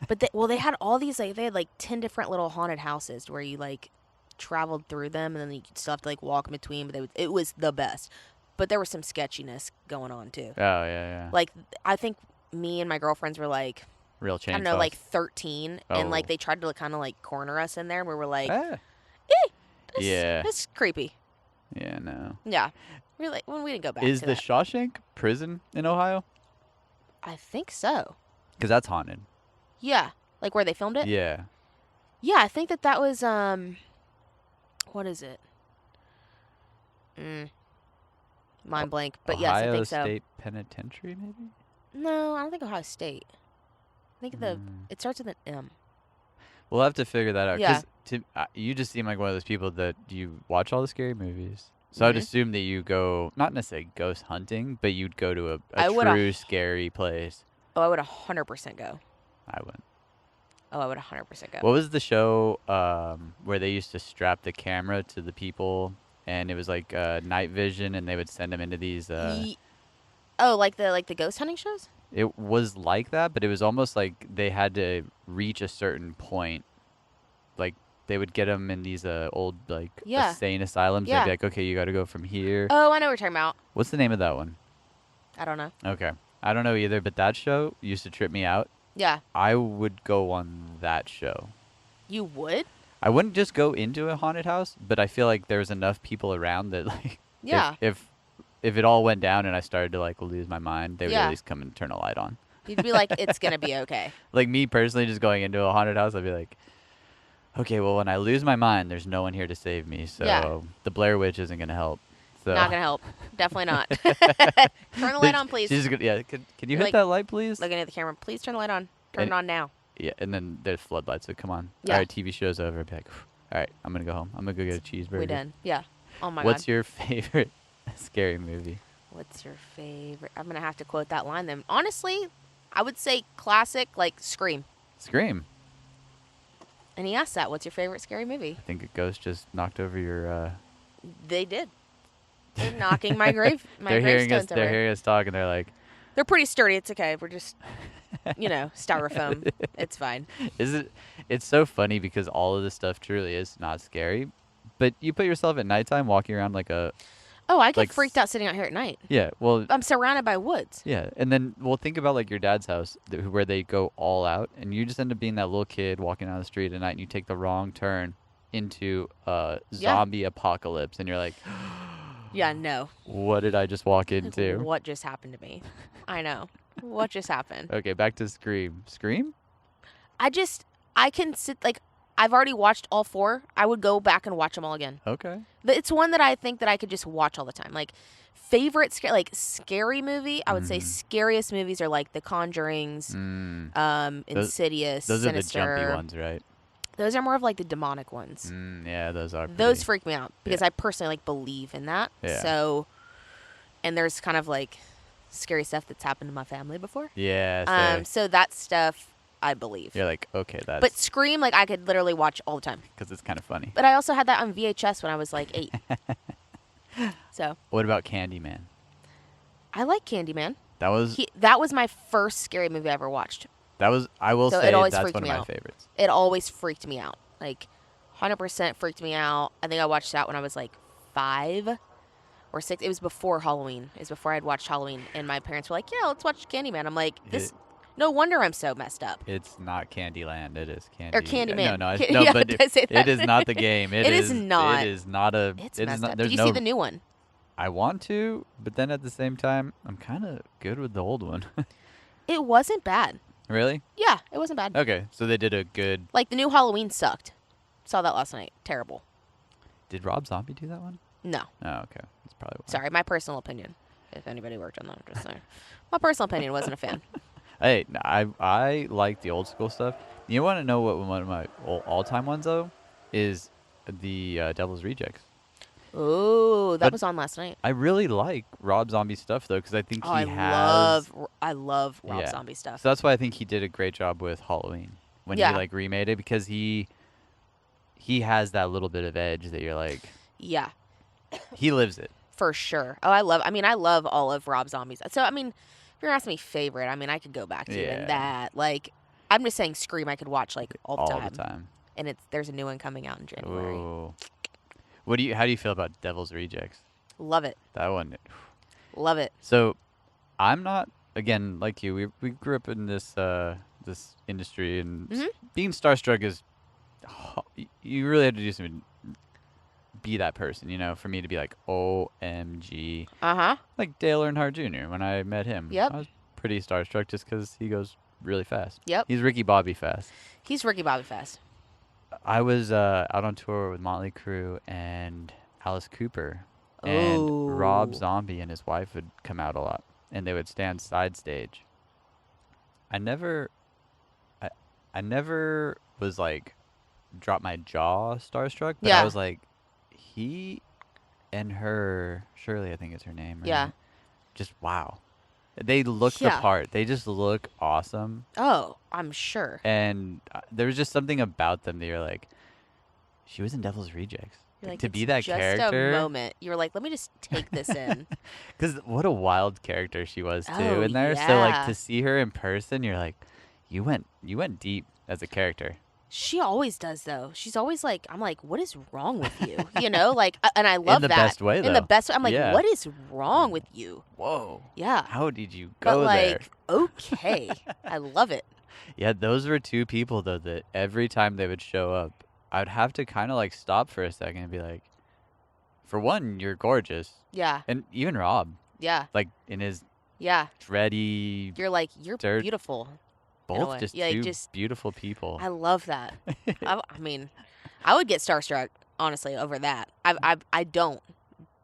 Speaker 2: they had all these they had like 10 different little haunted houses where you like traveled through them, and then you still have to like walk in between. But it was the best. But there was some sketchiness going on too.
Speaker 1: Oh yeah.
Speaker 2: Like I think me and my girlfriends were like,
Speaker 1: Real chainsaws.
Speaker 2: I don't know, like 13, and like
Speaker 1: Oh.
Speaker 2: they tried to kind of like corner us in there, and we were like,
Speaker 1: Ah. Yeah.
Speaker 2: that's creepy.
Speaker 1: Yeah, no.
Speaker 2: Yeah, really. When we didn't go back.
Speaker 1: Is
Speaker 2: to
Speaker 1: the
Speaker 2: that.
Speaker 1: Shawshank prison in Ohio?
Speaker 2: I think so.
Speaker 1: Because that's haunted.
Speaker 2: Yeah, like where they filmed it.
Speaker 1: Yeah.
Speaker 2: Yeah, I think that was what is it? Mind blank. But yes, I
Speaker 1: Ohio
Speaker 2: think so.
Speaker 1: State Penitentiary, maybe?
Speaker 2: No, I don't think Ohio State. I think it starts with an M.
Speaker 1: We'll have to figure that out.
Speaker 2: Yeah.
Speaker 1: Because you just seem like one of those people that you watch all the scary movies. So I'd assume that you go, not necessarily ghost hunting, but you'd go to
Speaker 2: I
Speaker 1: a
Speaker 2: would
Speaker 1: true scary place.
Speaker 2: Oh, I would 100% go.
Speaker 1: I wouldn't.
Speaker 2: Oh, I would 100% go.
Speaker 1: What was the show where they used to strap the camera to the people, and it was like night vision, and they would send them into these...
Speaker 2: Oh, like the ghost hunting shows?
Speaker 1: It was like that, but it was almost like they had to reach a certain point. Like, they would get them in these old, like, insane asylums.
Speaker 2: Yeah.
Speaker 1: They'd be like, okay, you got to go from here.
Speaker 2: Oh, I know what you're talking about.
Speaker 1: What's the name of that one?
Speaker 2: I don't know.
Speaker 1: Okay. I don't know either, but that show used to trip me out.
Speaker 2: Yeah.
Speaker 1: I would go on that show.
Speaker 2: You would?
Speaker 1: I wouldn't just go into a haunted house, but I feel like there's enough people around that, like,
Speaker 2: Yeah.
Speaker 1: if it all went down and I started to, like, lose my mind, they would
Speaker 2: Yeah.
Speaker 1: at least come and turn a light on.
Speaker 2: You'd be like, it's going to be okay.
Speaker 1: Like, me personally just going into a haunted house, I'd be like, okay, well, when I lose my mind, there's no one here to save me, so
Speaker 2: Yeah.
Speaker 1: the Blair Witch isn't going to help. So.
Speaker 2: Not going to help. Definitely not. Turn the light on, please.
Speaker 1: She's gonna, yeah, can you hit
Speaker 2: Like,
Speaker 1: that light, please?
Speaker 2: Looking at the camera. Please turn the light on. Turn it on now.
Speaker 1: Yeah, and then there's floodlights, so come on.
Speaker 2: Yeah.
Speaker 1: All right, TV show's over. I'd be like, all right, I'm going to go home. I'm going to go get a cheeseburger.
Speaker 2: We done. Yeah. Oh, my
Speaker 1: What's
Speaker 2: God.
Speaker 1: your favorite scary movie?
Speaker 2: What's your favorite? I'm going to have to quote that line then. Honestly, I would say classic, like Scream.
Speaker 1: Scream.
Speaker 2: And he asked that, what's your favorite scary movie?
Speaker 1: I think a ghost just knocked over your...
Speaker 2: They did. They're knocking my
Speaker 1: they're hearing us.
Speaker 2: gravestones over.
Speaker 1: They're hearing us talk, and they're like,
Speaker 2: They're pretty sturdy. It's okay. We're just, styrofoam. It's fine.
Speaker 1: It's so funny because all of this stuff truly is not scary, but you put yourself at nighttime walking around like a...
Speaker 2: Oh, I get
Speaker 1: Like
Speaker 2: freaked out sitting out here at night.
Speaker 1: Yeah, well...
Speaker 2: I'm surrounded by woods.
Speaker 1: Yeah, and then, well, think about, like, your dad's house, where they go all out, and you just end up being that little kid walking down the street at night, and you take the wrong turn into a zombie apocalypse, and you're like,
Speaker 2: Yeah, no.
Speaker 1: what did I just walk
Speaker 2: Like,
Speaker 1: into?
Speaker 2: what just happened to me? I know. What just happened?
Speaker 1: Okay, back to Scream. Scream?
Speaker 2: I can sit, like, I've already watched all 4. I would go back and watch them all again.
Speaker 1: Okay.
Speaker 2: It's one that I think that I could just watch all the time. Like, favorite, scary movie, I would say scariest movies are, like, The Conjurings, Insidious,
Speaker 1: Those
Speaker 2: Sinister.
Speaker 1: are the jumpy ones, right?
Speaker 2: Those are more of, like, the demonic ones.
Speaker 1: Yeah, those are
Speaker 2: Those
Speaker 1: pretty.
Speaker 2: freak me out because I personally, like, believe in that.
Speaker 1: Yeah.
Speaker 2: So, and there's kind of, like, scary stuff that's happened to my family before.
Speaker 1: Yeah,
Speaker 2: So that stuff, I believe.
Speaker 1: you're like, okay, that's...
Speaker 2: But Scream, like, I could literally watch all the time.
Speaker 1: Because it's kind of funny.
Speaker 2: But I also had that on VHS when I was, like, 8. So,
Speaker 1: What about Candyman?
Speaker 2: I like Candyman.
Speaker 1: That was...
Speaker 2: That was my first scary movie I ever watched.
Speaker 1: I will
Speaker 2: So
Speaker 1: say,
Speaker 2: it always
Speaker 1: that's
Speaker 2: freaked
Speaker 1: one of
Speaker 2: me
Speaker 1: my
Speaker 2: out.
Speaker 1: favorites.
Speaker 2: It always freaked me out. Like, 100% freaked me out. I think I watched that when I was, like, 5 or 6. It was before Halloween. It was before I'd watched Halloween. And my parents were like, yeah, let's watch Candyman. I'm like, no wonder I'm so messed up.
Speaker 1: It's not Candyland. It is Candy.
Speaker 2: Or Candyman.
Speaker 1: No,
Speaker 2: Yeah,
Speaker 1: but
Speaker 2: did I say that?
Speaker 1: it is not the game.
Speaker 2: It is not.
Speaker 1: It is not a.
Speaker 2: It's
Speaker 1: it is
Speaker 2: messed
Speaker 1: not,
Speaker 2: up.
Speaker 1: there's
Speaker 2: Did you
Speaker 1: no,
Speaker 2: see the new one?
Speaker 1: I want to, but then at the same time, I'm kind of good with the old one.
Speaker 2: It wasn't bad.
Speaker 1: Really?
Speaker 2: Yeah, it wasn't bad.
Speaker 1: Okay, so they did a good.
Speaker 2: Like, the new Halloween sucked. Saw that last night. Terrible.
Speaker 1: Did Rob Zombie do that one?
Speaker 2: No.
Speaker 1: Oh, okay. That's probably why.
Speaker 2: Sorry, my personal opinion. If anybody worked on that, I'm just saying. My personal opinion, wasn't a fan.
Speaker 1: Hey, I like the old school stuff. You want to know what one of my all-time ones though is the Devil's Rejects.
Speaker 2: Oh, that
Speaker 1: But
Speaker 2: was on last night.
Speaker 1: I really like Rob Zombie stuff though, because I think
Speaker 2: Oh,
Speaker 1: he has.
Speaker 2: I love Rob
Speaker 1: Yeah.
Speaker 2: Zombie stuff.
Speaker 1: So that's why I think he did a great job with Halloween when he
Speaker 2: Yeah.
Speaker 1: like remade it, because he has that little bit of edge that you're like,
Speaker 2: Yeah,
Speaker 1: he lives it.
Speaker 2: for sure. Oh, I love all of Rob Zombie's. So, I mean, if you're asking me favorite, I mean, I could go back to even
Speaker 1: Yeah.
Speaker 2: that. Like, I'm just saying Scream I could watch, like, all the
Speaker 1: All
Speaker 2: time.
Speaker 1: the time.
Speaker 2: And there's a new one coming out in January.
Speaker 1: Ooh. How do you feel about Devil's Rejects?
Speaker 2: Love it.
Speaker 1: That one.
Speaker 2: Love it.
Speaker 1: So, I'm not, again, like you. We grew up in this this industry, and
Speaker 2: Mhm.
Speaker 1: being starstruck is, you really have to do something, be that person, for me to be like, OMG.
Speaker 2: Uh-huh.
Speaker 1: Like Dale Earnhardt Jr. when I met him.
Speaker 2: Yep.
Speaker 1: I was pretty starstruck just because he goes really fast.
Speaker 2: Yep.
Speaker 1: He's Ricky Bobby fast.
Speaker 2: He's Ricky Bobby fast.
Speaker 1: I was out on tour with Motley Crue and Alice Cooper. And Rob
Speaker 2: Oh.
Speaker 1: Zombie and his wife would come out a lot. And they would stand side stage. I never was like, drop my jaw starstruck. But I
Speaker 2: Yeah.
Speaker 1: was like, he and her, Shirley I think is her name. Right?
Speaker 2: Yeah.
Speaker 1: Just wow. They look the
Speaker 2: Yeah.
Speaker 1: part. They just look awesome.
Speaker 2: Oh, I'm sure.
Speaker 1: And there was just something about them that you're like, she was in Devil's Rejects.
Speaker 2: You're like,
Speaker 1: to
Speaker 2: it's
Speaker 1: be that
Speaker 2: just
Speaker 1: character.
Speaker 2: a moment. You're like, let me just take this in.
Speaker 1: Because what a wild character she was too
Speaker 2: Oh,
Speaker 1: in there. So like
Speaker 2: yeah.
Speaker 1: to see her in person, you're like, you went deep as a character.
Speaker 2: She always does, though. She's always like, I'm like, what is wrong with you? Like, and I love
Speaker 1: in the
Speaker 2: that.
Speaker 1: best way, though.
Speaker 2: In the best way. I'm like,
Speaker 1: Yeah.
Speaker 2: what is wrong with you?
Speaker 1: Whoa.
Speaker 2: Yeah.
Speaker 1: How did you
Speaker 2: But
Speaker 1: go there?
Speaker 2: like, okay. I love it.
Speaker 1: Yeah, those were two people though that every time they would show up, I'd have to kind of like stop for a second and be like, for one, you're gorgeous.
Speaker 2: Yeah.
Speaker 1: And even Rob,
Speaker 2: Yeah.
Speaker 1: like in his
Speaker 2: Yeah.
Speaker 1: dready,
Speaker 2: You're like, you're
Speaker 1: dirt-
Speaker 2: beautiful.
Speaker 1: both
Speaker 2: way.
Speaker 1: just
Speaker 2: Yeah,
Speaker 1: two
Speaker 2: just-
Speaker 1: beautiful people.
Speaker 2: I love that. I mean, I would get starstruck, honestly, over that. I don't.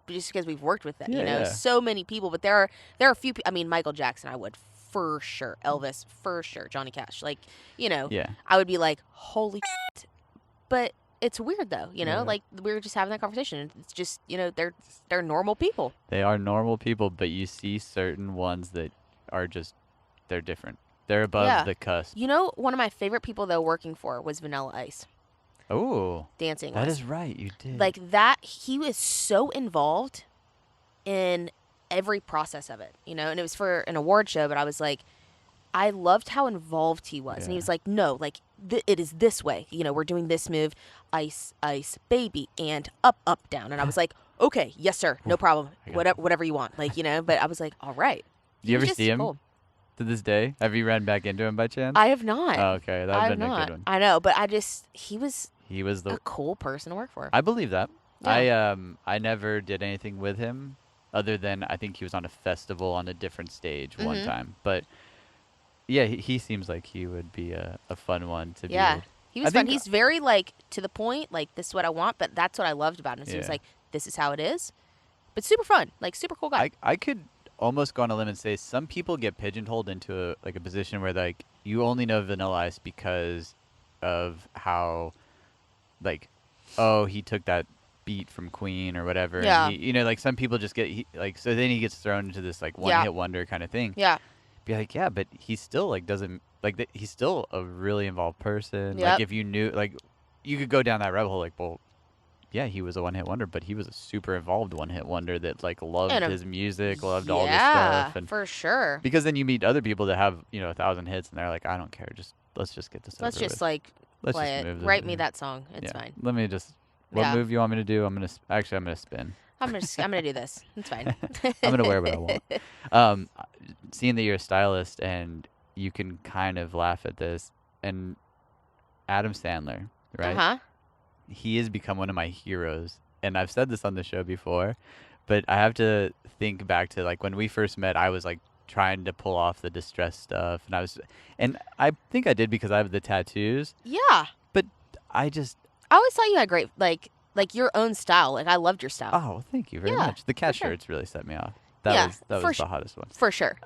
Speaker 2: Just because we've worked with that,
Speaker 1: Yeah.
Speaker 2: so many people. But there are a few. I mean, Michael Jackson, I would for sure. Elvis, for sure. Johnny Cash, like,
Speaker 1: Yeah.
Speaker 2: I would be like, holy shit. But it's weird though,
Speaker 1: Yeah.
Speaker 2: like we were just having that conversation. And it's just, they're normal people.
Speaker 1: They are normal people, but you see certain ones that are just, they're different. They're above
Speaker 2: Yeah.
Speaker 1: the cusp.
Speaker 2: One of my favorite people though working for was Vanilla Ice.
Speaker 1: Oh,
Speaker 2: Dancing.
Speaker 1: that
Speaker 2: was.
Speaker 1: is right. You did.
Speaker 2: Like that, he was so involved in every process of it, and it was for an award show, but I was like, I loved how involved he was. And he
Speaker 1: Yeah.
Speaker 2: was like, no, like, it is this way. We're doing this move, ice, ice, baby, and up, up, down. And I was like, okay, yes, sir, no problem.
Speaker 1: I got
Speaker 2: Whatever you want. Like, but I was like, all right.
Speaker 1: Do you
Speaker 2: He was
Speaker 1: ever
Speaker 2: just
Speaker 1: see him
Speaker 2: cool.
Speaker 1: to this day? Have you ran back into him by chance?
Speaker 2: I have not.
Speaker 1: Oh, okay, that
Speaker 2: I
Speaker 1: would
Speaker 2: have
Speaker 1: have been a
Speaker 2: not.
Speaker 1: good one.
Speaker 2: I know, but he was
Speaker 1: He was
Speaker 2: a
Speaker 1: the.
Speaker 2: cool person to work for.
Speaker 1: I believe that.
Speaker 2: Yeah.
Speaker 1: I never did anything with him, other than I think he was on a festival on a different stage one
Speaker 2: Mhm.
Speaker 1: time. But yeah, he seems like he would be a fun one to be
Speaker 2: Yeah.
Speaker 1: with.
Speaker 2: He
Speaker 1: I
Speaker 2: was fun.
Speaker 1: think-
Speaker 2: He's very, like, to the point, like, this is what I want, but that's what I loved about him. So he was
Speaker 1: Yeah.
Speaker 2: like, this is how it is. But super fun. Like, super cool guy.
Speaker 1: I could almost go on a limb and say some people get pigeonholed into a position where like you only know Vanilla Ice because of how, like, oh, he took that beat from Queen or whatever.
Speaker 2: Yeah.
Speaker 1: And he, like some people just get so then he gets thrown into this like one hit wonder kind of thing.
Speaker 2: Yeah.
Speaker 1: Be like, yeah, but he still like doesn't like that. He's still a really involved person.
Speaker 2: Yep.
Speaker 1: Like if you knew, like, you could go down that rabbit hole. Like, well, yeah, he was a one hit wonder, but he was a super involved one hit wonder that like loved
Speaker 2: And
Speaker 1: his music, loved all this
Speaker 2: Yeah,
Speaker 1: stuff, and
Speaker 2: for sure.
Speaker 1: because then you meet other people that have 1,000 hits, and they're like, I don't care, let's just get this
Speaker 2: Let's
Speaker 1: over
Speaker 2: just,
Speaker 1: with.
Speaker 2: like,
Speaker 1: Let's
Speaker 2: play
Speaker 1: just
Speaker 2: it.
Speaker 1: move
Speaker 2: Write me
Speaker 1: this.
Speaker 2: that song. It's
Speaker 1: Yeah.
Speaker 2: fine.
Speaker 1: Let me just. What
Speaker 2: Yeah.
Speaker 1: move you want me to do? I'm gonna spin.
Speaker 2: I'm gonna do this. It's fine.
Speaker 1: I'm gonna wear what I want. Seeing that you're a stylist and you can kind of laugh at this, and Adam Sandler, right?
Speaker 2: Uh-huh.
Speaker 1: He has become one of my heroes, and I've said this on the show before, but I have to think back to like when we first met. I was like trying to pull off the distress stuff, and I think I did because I have the tattoos.
Speaker 2: Yeah.
Speaker 1: But I just
Speaker 2: I always thought you had great, like your own style. Like, I loved your style.
Speaker 1: oh, thank you very
Speaker 2: Yeah,
Speaker 1: much. The cat
Speaker 2: sure.
Speaker 1: shirts really set me off.
Speaker 2: Yeah,
Speaker 1: That
Speaker 2: for
Speaker 1: was the hottest one.
Speaker 2: For sure.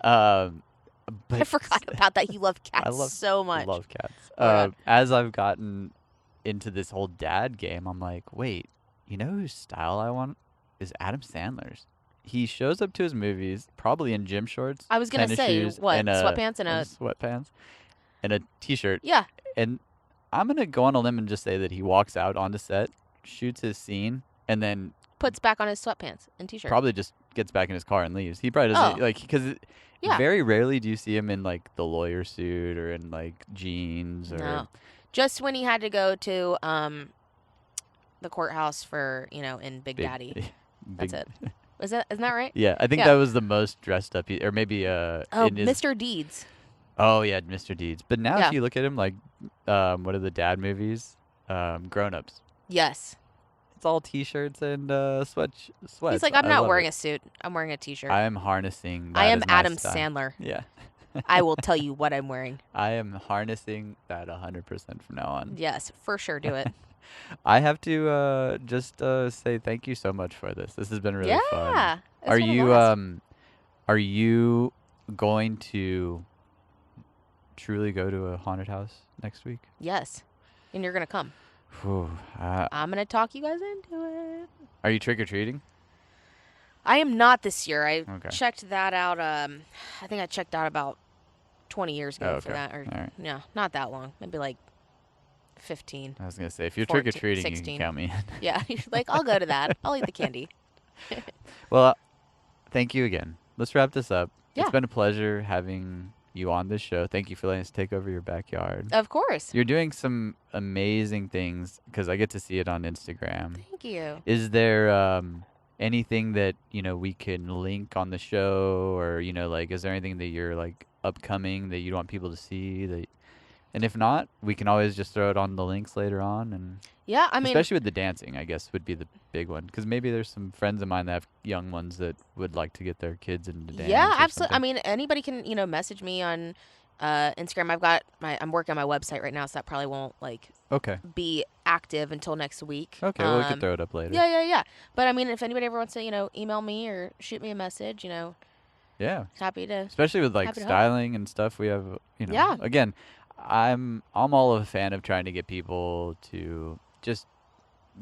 Speaker 1: But
Speaker 2: I forgot about that. You love cats
Speaker 1: love-
Speaker 2: so much.
Speaker 1: love cats.
Speaker 2: Oh my God.
Speaker 1: As I've gotten into this whole dad game, I'm like, wait, you know whose style I want? is Adam Sandler's. He shows up to his movies probably in gym shorts,
Speaker 2: I was gonna
Speaker 1: tennis
Speaker 2: say,
Speaker 1: shoes,
Speaker 2: what,
Speaker 1: and
Speaker 2: sweatpants and
Speaker 1: sweatpants, and a t-shirt.
Speaker 2: yeah,
Speaker 1: And I'm gonna go on a limb and just say that he walks out onto set, shoots his scene, and then
Speaker 2: puts back on his sweatpants and t-shirt.
Speaker 1: probably just gets back in his car and leaves. He probably doesn't
Speaker 2: Oh.
Speaker 1: because
Speaker 2: Yeah.
Speaker 1: very rarely do you see him in like the lawyer suit or in like jeans or.
Speaker 2: No. Just when he had to go to the courthouse for, in Big Daddy. That's it. Isn't that right?
Speaker 1: Yeah, I think
Speaker 2: Yeah.
Speaker 1: that was the most dressed up, or maybe
Speaker 2: Oh,
Speaker 1: in his.
Speaker 2: Mr. Deeds.
Speaker 1: Oh yeah, Mr. Deeds. But now
Speaker 2: Yeah.
Speaker 1: if you look at him like, what are the dad movies? Grown Ups.
Speaker 2: Yes.
Speaker 1: It's all t-shirts and sweats.
Speaker 2: He's like, I'm not wearing a suit. I'm wearing a t-shirt.
Speaker 1: I am harnessing. That
Speaker 2: I am
Speaker 1: as my
Speaker 2: Adam
Speaker 1: style.
Speaker 2: Sandler.
Speaker 1: Yeah.
Speaker 2: I will tell you what I'm wearing.
Speaker 1: I am harnessing that 100% from now on.
Speaker 2: Yes, for sure. Do it.
Speaker 1: I have to just say thank you so much for this. This has been really fun.
Speaker 2: Yeah.
Speaker 1: Are you going to truly go to a haunted house next week?
Speaker 2: Yes. And you're going to come.
Speaker 1: Whew,
Speaker 2: I'm going to talk you guys into it.
Speaker 1: are you trick-or-treating?
Speaker 2: I am not this year. I
Speaker 1: Okay.
Speaker 2: checked that out. I think I checked out about 20 years ago for
Speaker 1: okay.
Speaker 2: that. Or,
Speaker 1: All right.
Speaker 2: yeah, not that long. Maybe like 15.
Speaker 1: I was going to say, if you're
Speaker 2: 14,
Speaker 1: trick-or-treating, you
Speaker 2: 16.
Speaker 1: can count me in.
Speaker 2: Yeah. You're like, I'll go to that. I'll eat the candy.
Speaker 1: Well, thank you again. Let's wrap this up.
Speaker 2: Yeah.
Speaker 1: It's been a pleasure having you on this show. Thank you for letting us take over your backyard.
Speaker 2: Of course.
Speaker 1: You're doing some amazing things because I get to see it on Instagram.
Speaker 2: Thank you.
Speaker 1: Is there anything that we can link on the show, or like, is there anything that you're like upcoming that you want people to see? And if not, we can always just throw it on the links later on. And
Speaker 2: Yeah, I mean,
Speaker 1: especially with the dancing, I guess would be the big one, because maybe there's some friends of mine that have young ones that would like to get their kids into dance.
Speaker 2: yeah,
Speaker 1: or
Speaker 2: absolutely. I
Speaker 1: something.
Speaker 2: mean, anybody can, message me on Instagram. I'm working on my website right now, so that probably won't
Speaker 1: Okay.
Speaker 2: be active until next week.
Speaker 1: Okay. Well, we can throw it up later.
Speaker 2: Yeah. But I mean, if anybody ever wants to, email me or shoot me a message,
Speaker 1: Yeah.
Speaker 2: happy to.
Speaker 1: Especially with like
Speaker 2: Happy to help.
Speaker 1: styling and stuff, we have.
Speaker 2: Yeah.
Speaker 1: Again, I'm all of a fan of trying to get people to just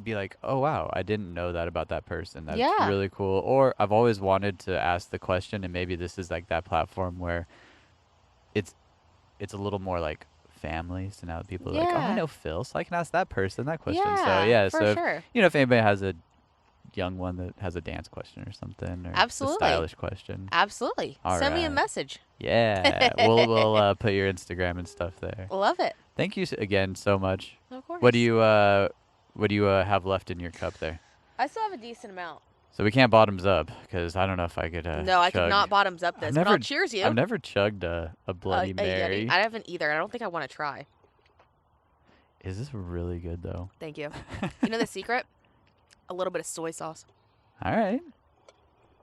Speaker 1: be like, oh wow, I didn't know that about that person. That's
Speaker 2: Yeah.
Speaker 1: really cool. Or I've always wanted to ask the question, and maybe this is like that platform where it's a little more like family. So now people are like, oh, I
Speaker 2: Yeah.
Speaker 1: know Phil, so I can ask that person that question.
Speaker 2: Yeah,
Speaker 1: So yeah,
Speaker 2: for
Speaker 1: so
Speaker 2: sure.
Speaker 1: if anybody has a young one that has a dance question or something, or
Speaker 2: Absolutely.
Speaker 1: a stylish question,
Speaker 2: Absolutely.
Speaker 1: All
Speaker 2: Send me a
Speaker 1: right.
Speaker 2: message.
Speaker 1: yeah, we'll put your Instagram and stuff there.
Speaker 2: Love it.
Speaker 1: Thank you again so much.
Speaker 2: Of course.
Speaker 1: What do you have left in your cup there?
Speaker 2: I still have a decent amount.
Speaker 1: So we can't bottoms up, because I don't know if I could.
Speaker 2: No, I could
Speaker 1: chug.
Speaker 2: not bottoms up this, but I'll cheers you.
Speaker 1: I've never chugged a Bloody
Speaker 2: A Yeti.
Speaker 1: Mary.
Speaker 2: I haven't either. I don't think I want to try.
Speaker 1: Is this really good though?
Speaker 2: Thank you. You know the secret? A little bit of soy sauce.
Speaker 1: All right.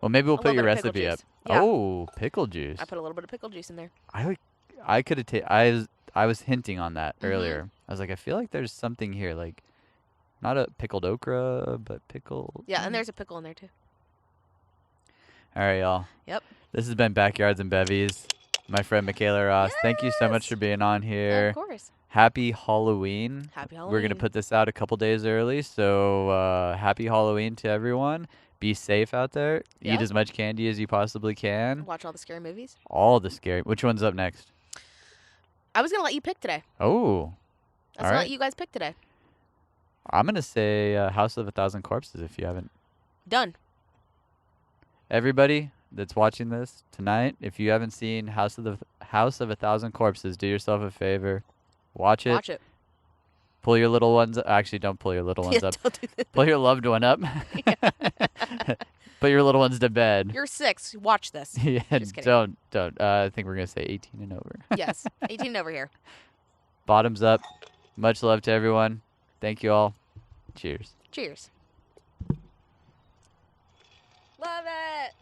Speaker 1: Well, maybe we'll
Speaker 2: A
Speaker 1: put your
Speaker 2: little bit of pickle
Speaker 1: recipe up.
Speaker 2: juice. Yeah.
Speaker 1: Oh, pickle juice.
Speaker 2: I put a little bit of pickle juice in there.
Speaker 1: I could have. I was hinting on that
Speaker 2: Mhm.
Speaker 1: earlier. I was like, I feel like there's something here, like not a pickled okra, but pickled.
Speaker 2: Yeah, and there's a pickle in there too.
Speaker 1: All right, y'all.
Speaker 2: Yep.
Speaker 1: This has been Backyards and Bevvies. My friend Makahla Ross. Thank you so much
Speaker 2: Yes.
Speaker 1: for being on here.
Speaker 2: Of course.
Speaker 1: Happy Halloween.
Speaker 2: Happy Halloween.
Speaker 1: We're going to put this out a couple days early, so happy Halloween to everyone. Be safe out there. Eat
Speaker 2: Yeah.
Speaker 1: as much candy as you possibly can.
Speaker 2: Watch all the scary movies.
Speaker 1: All the scary. Which one's up next?
Speaker 2: I was going to let you pick today.
Speaker 1: Oh,
Speaker 2: I was
Speaker 1: all
Speaker 2: going to
Speaker 1: right.
Speaker 2: let you guys pick today.
Speaker 1: I'm going to say House of a Thousand Corpses if you haven't.
Speaker 2: Done.
Speaker 1: Everybody that's watching this tonight, if you haven't seen House of a Thousand Corpses, do yourself a favor. Watch it.
Speaker 2: Watch it.
Speaker 1: Pull your little ones. Actually, don't pull your little ones
Speaker 2: Yeah,
Speaker 1: up.
Speaker 2: don't do that.
Speaker 1: Pull your loved one up. Put your little ones to bed.
Speaker 2: You're 6. Watch this.
Speaker 1: Yeah,
Speaker 2: Just kidding.
Speaker 1: don't. I think we're gonna say 18 and over.
Speaker 2: Yes. 18 over here.
Speaker 1: Bottoms up. Much love to everyone. Thank you all. Cheers.
Speaker 2: Cheers. Love it.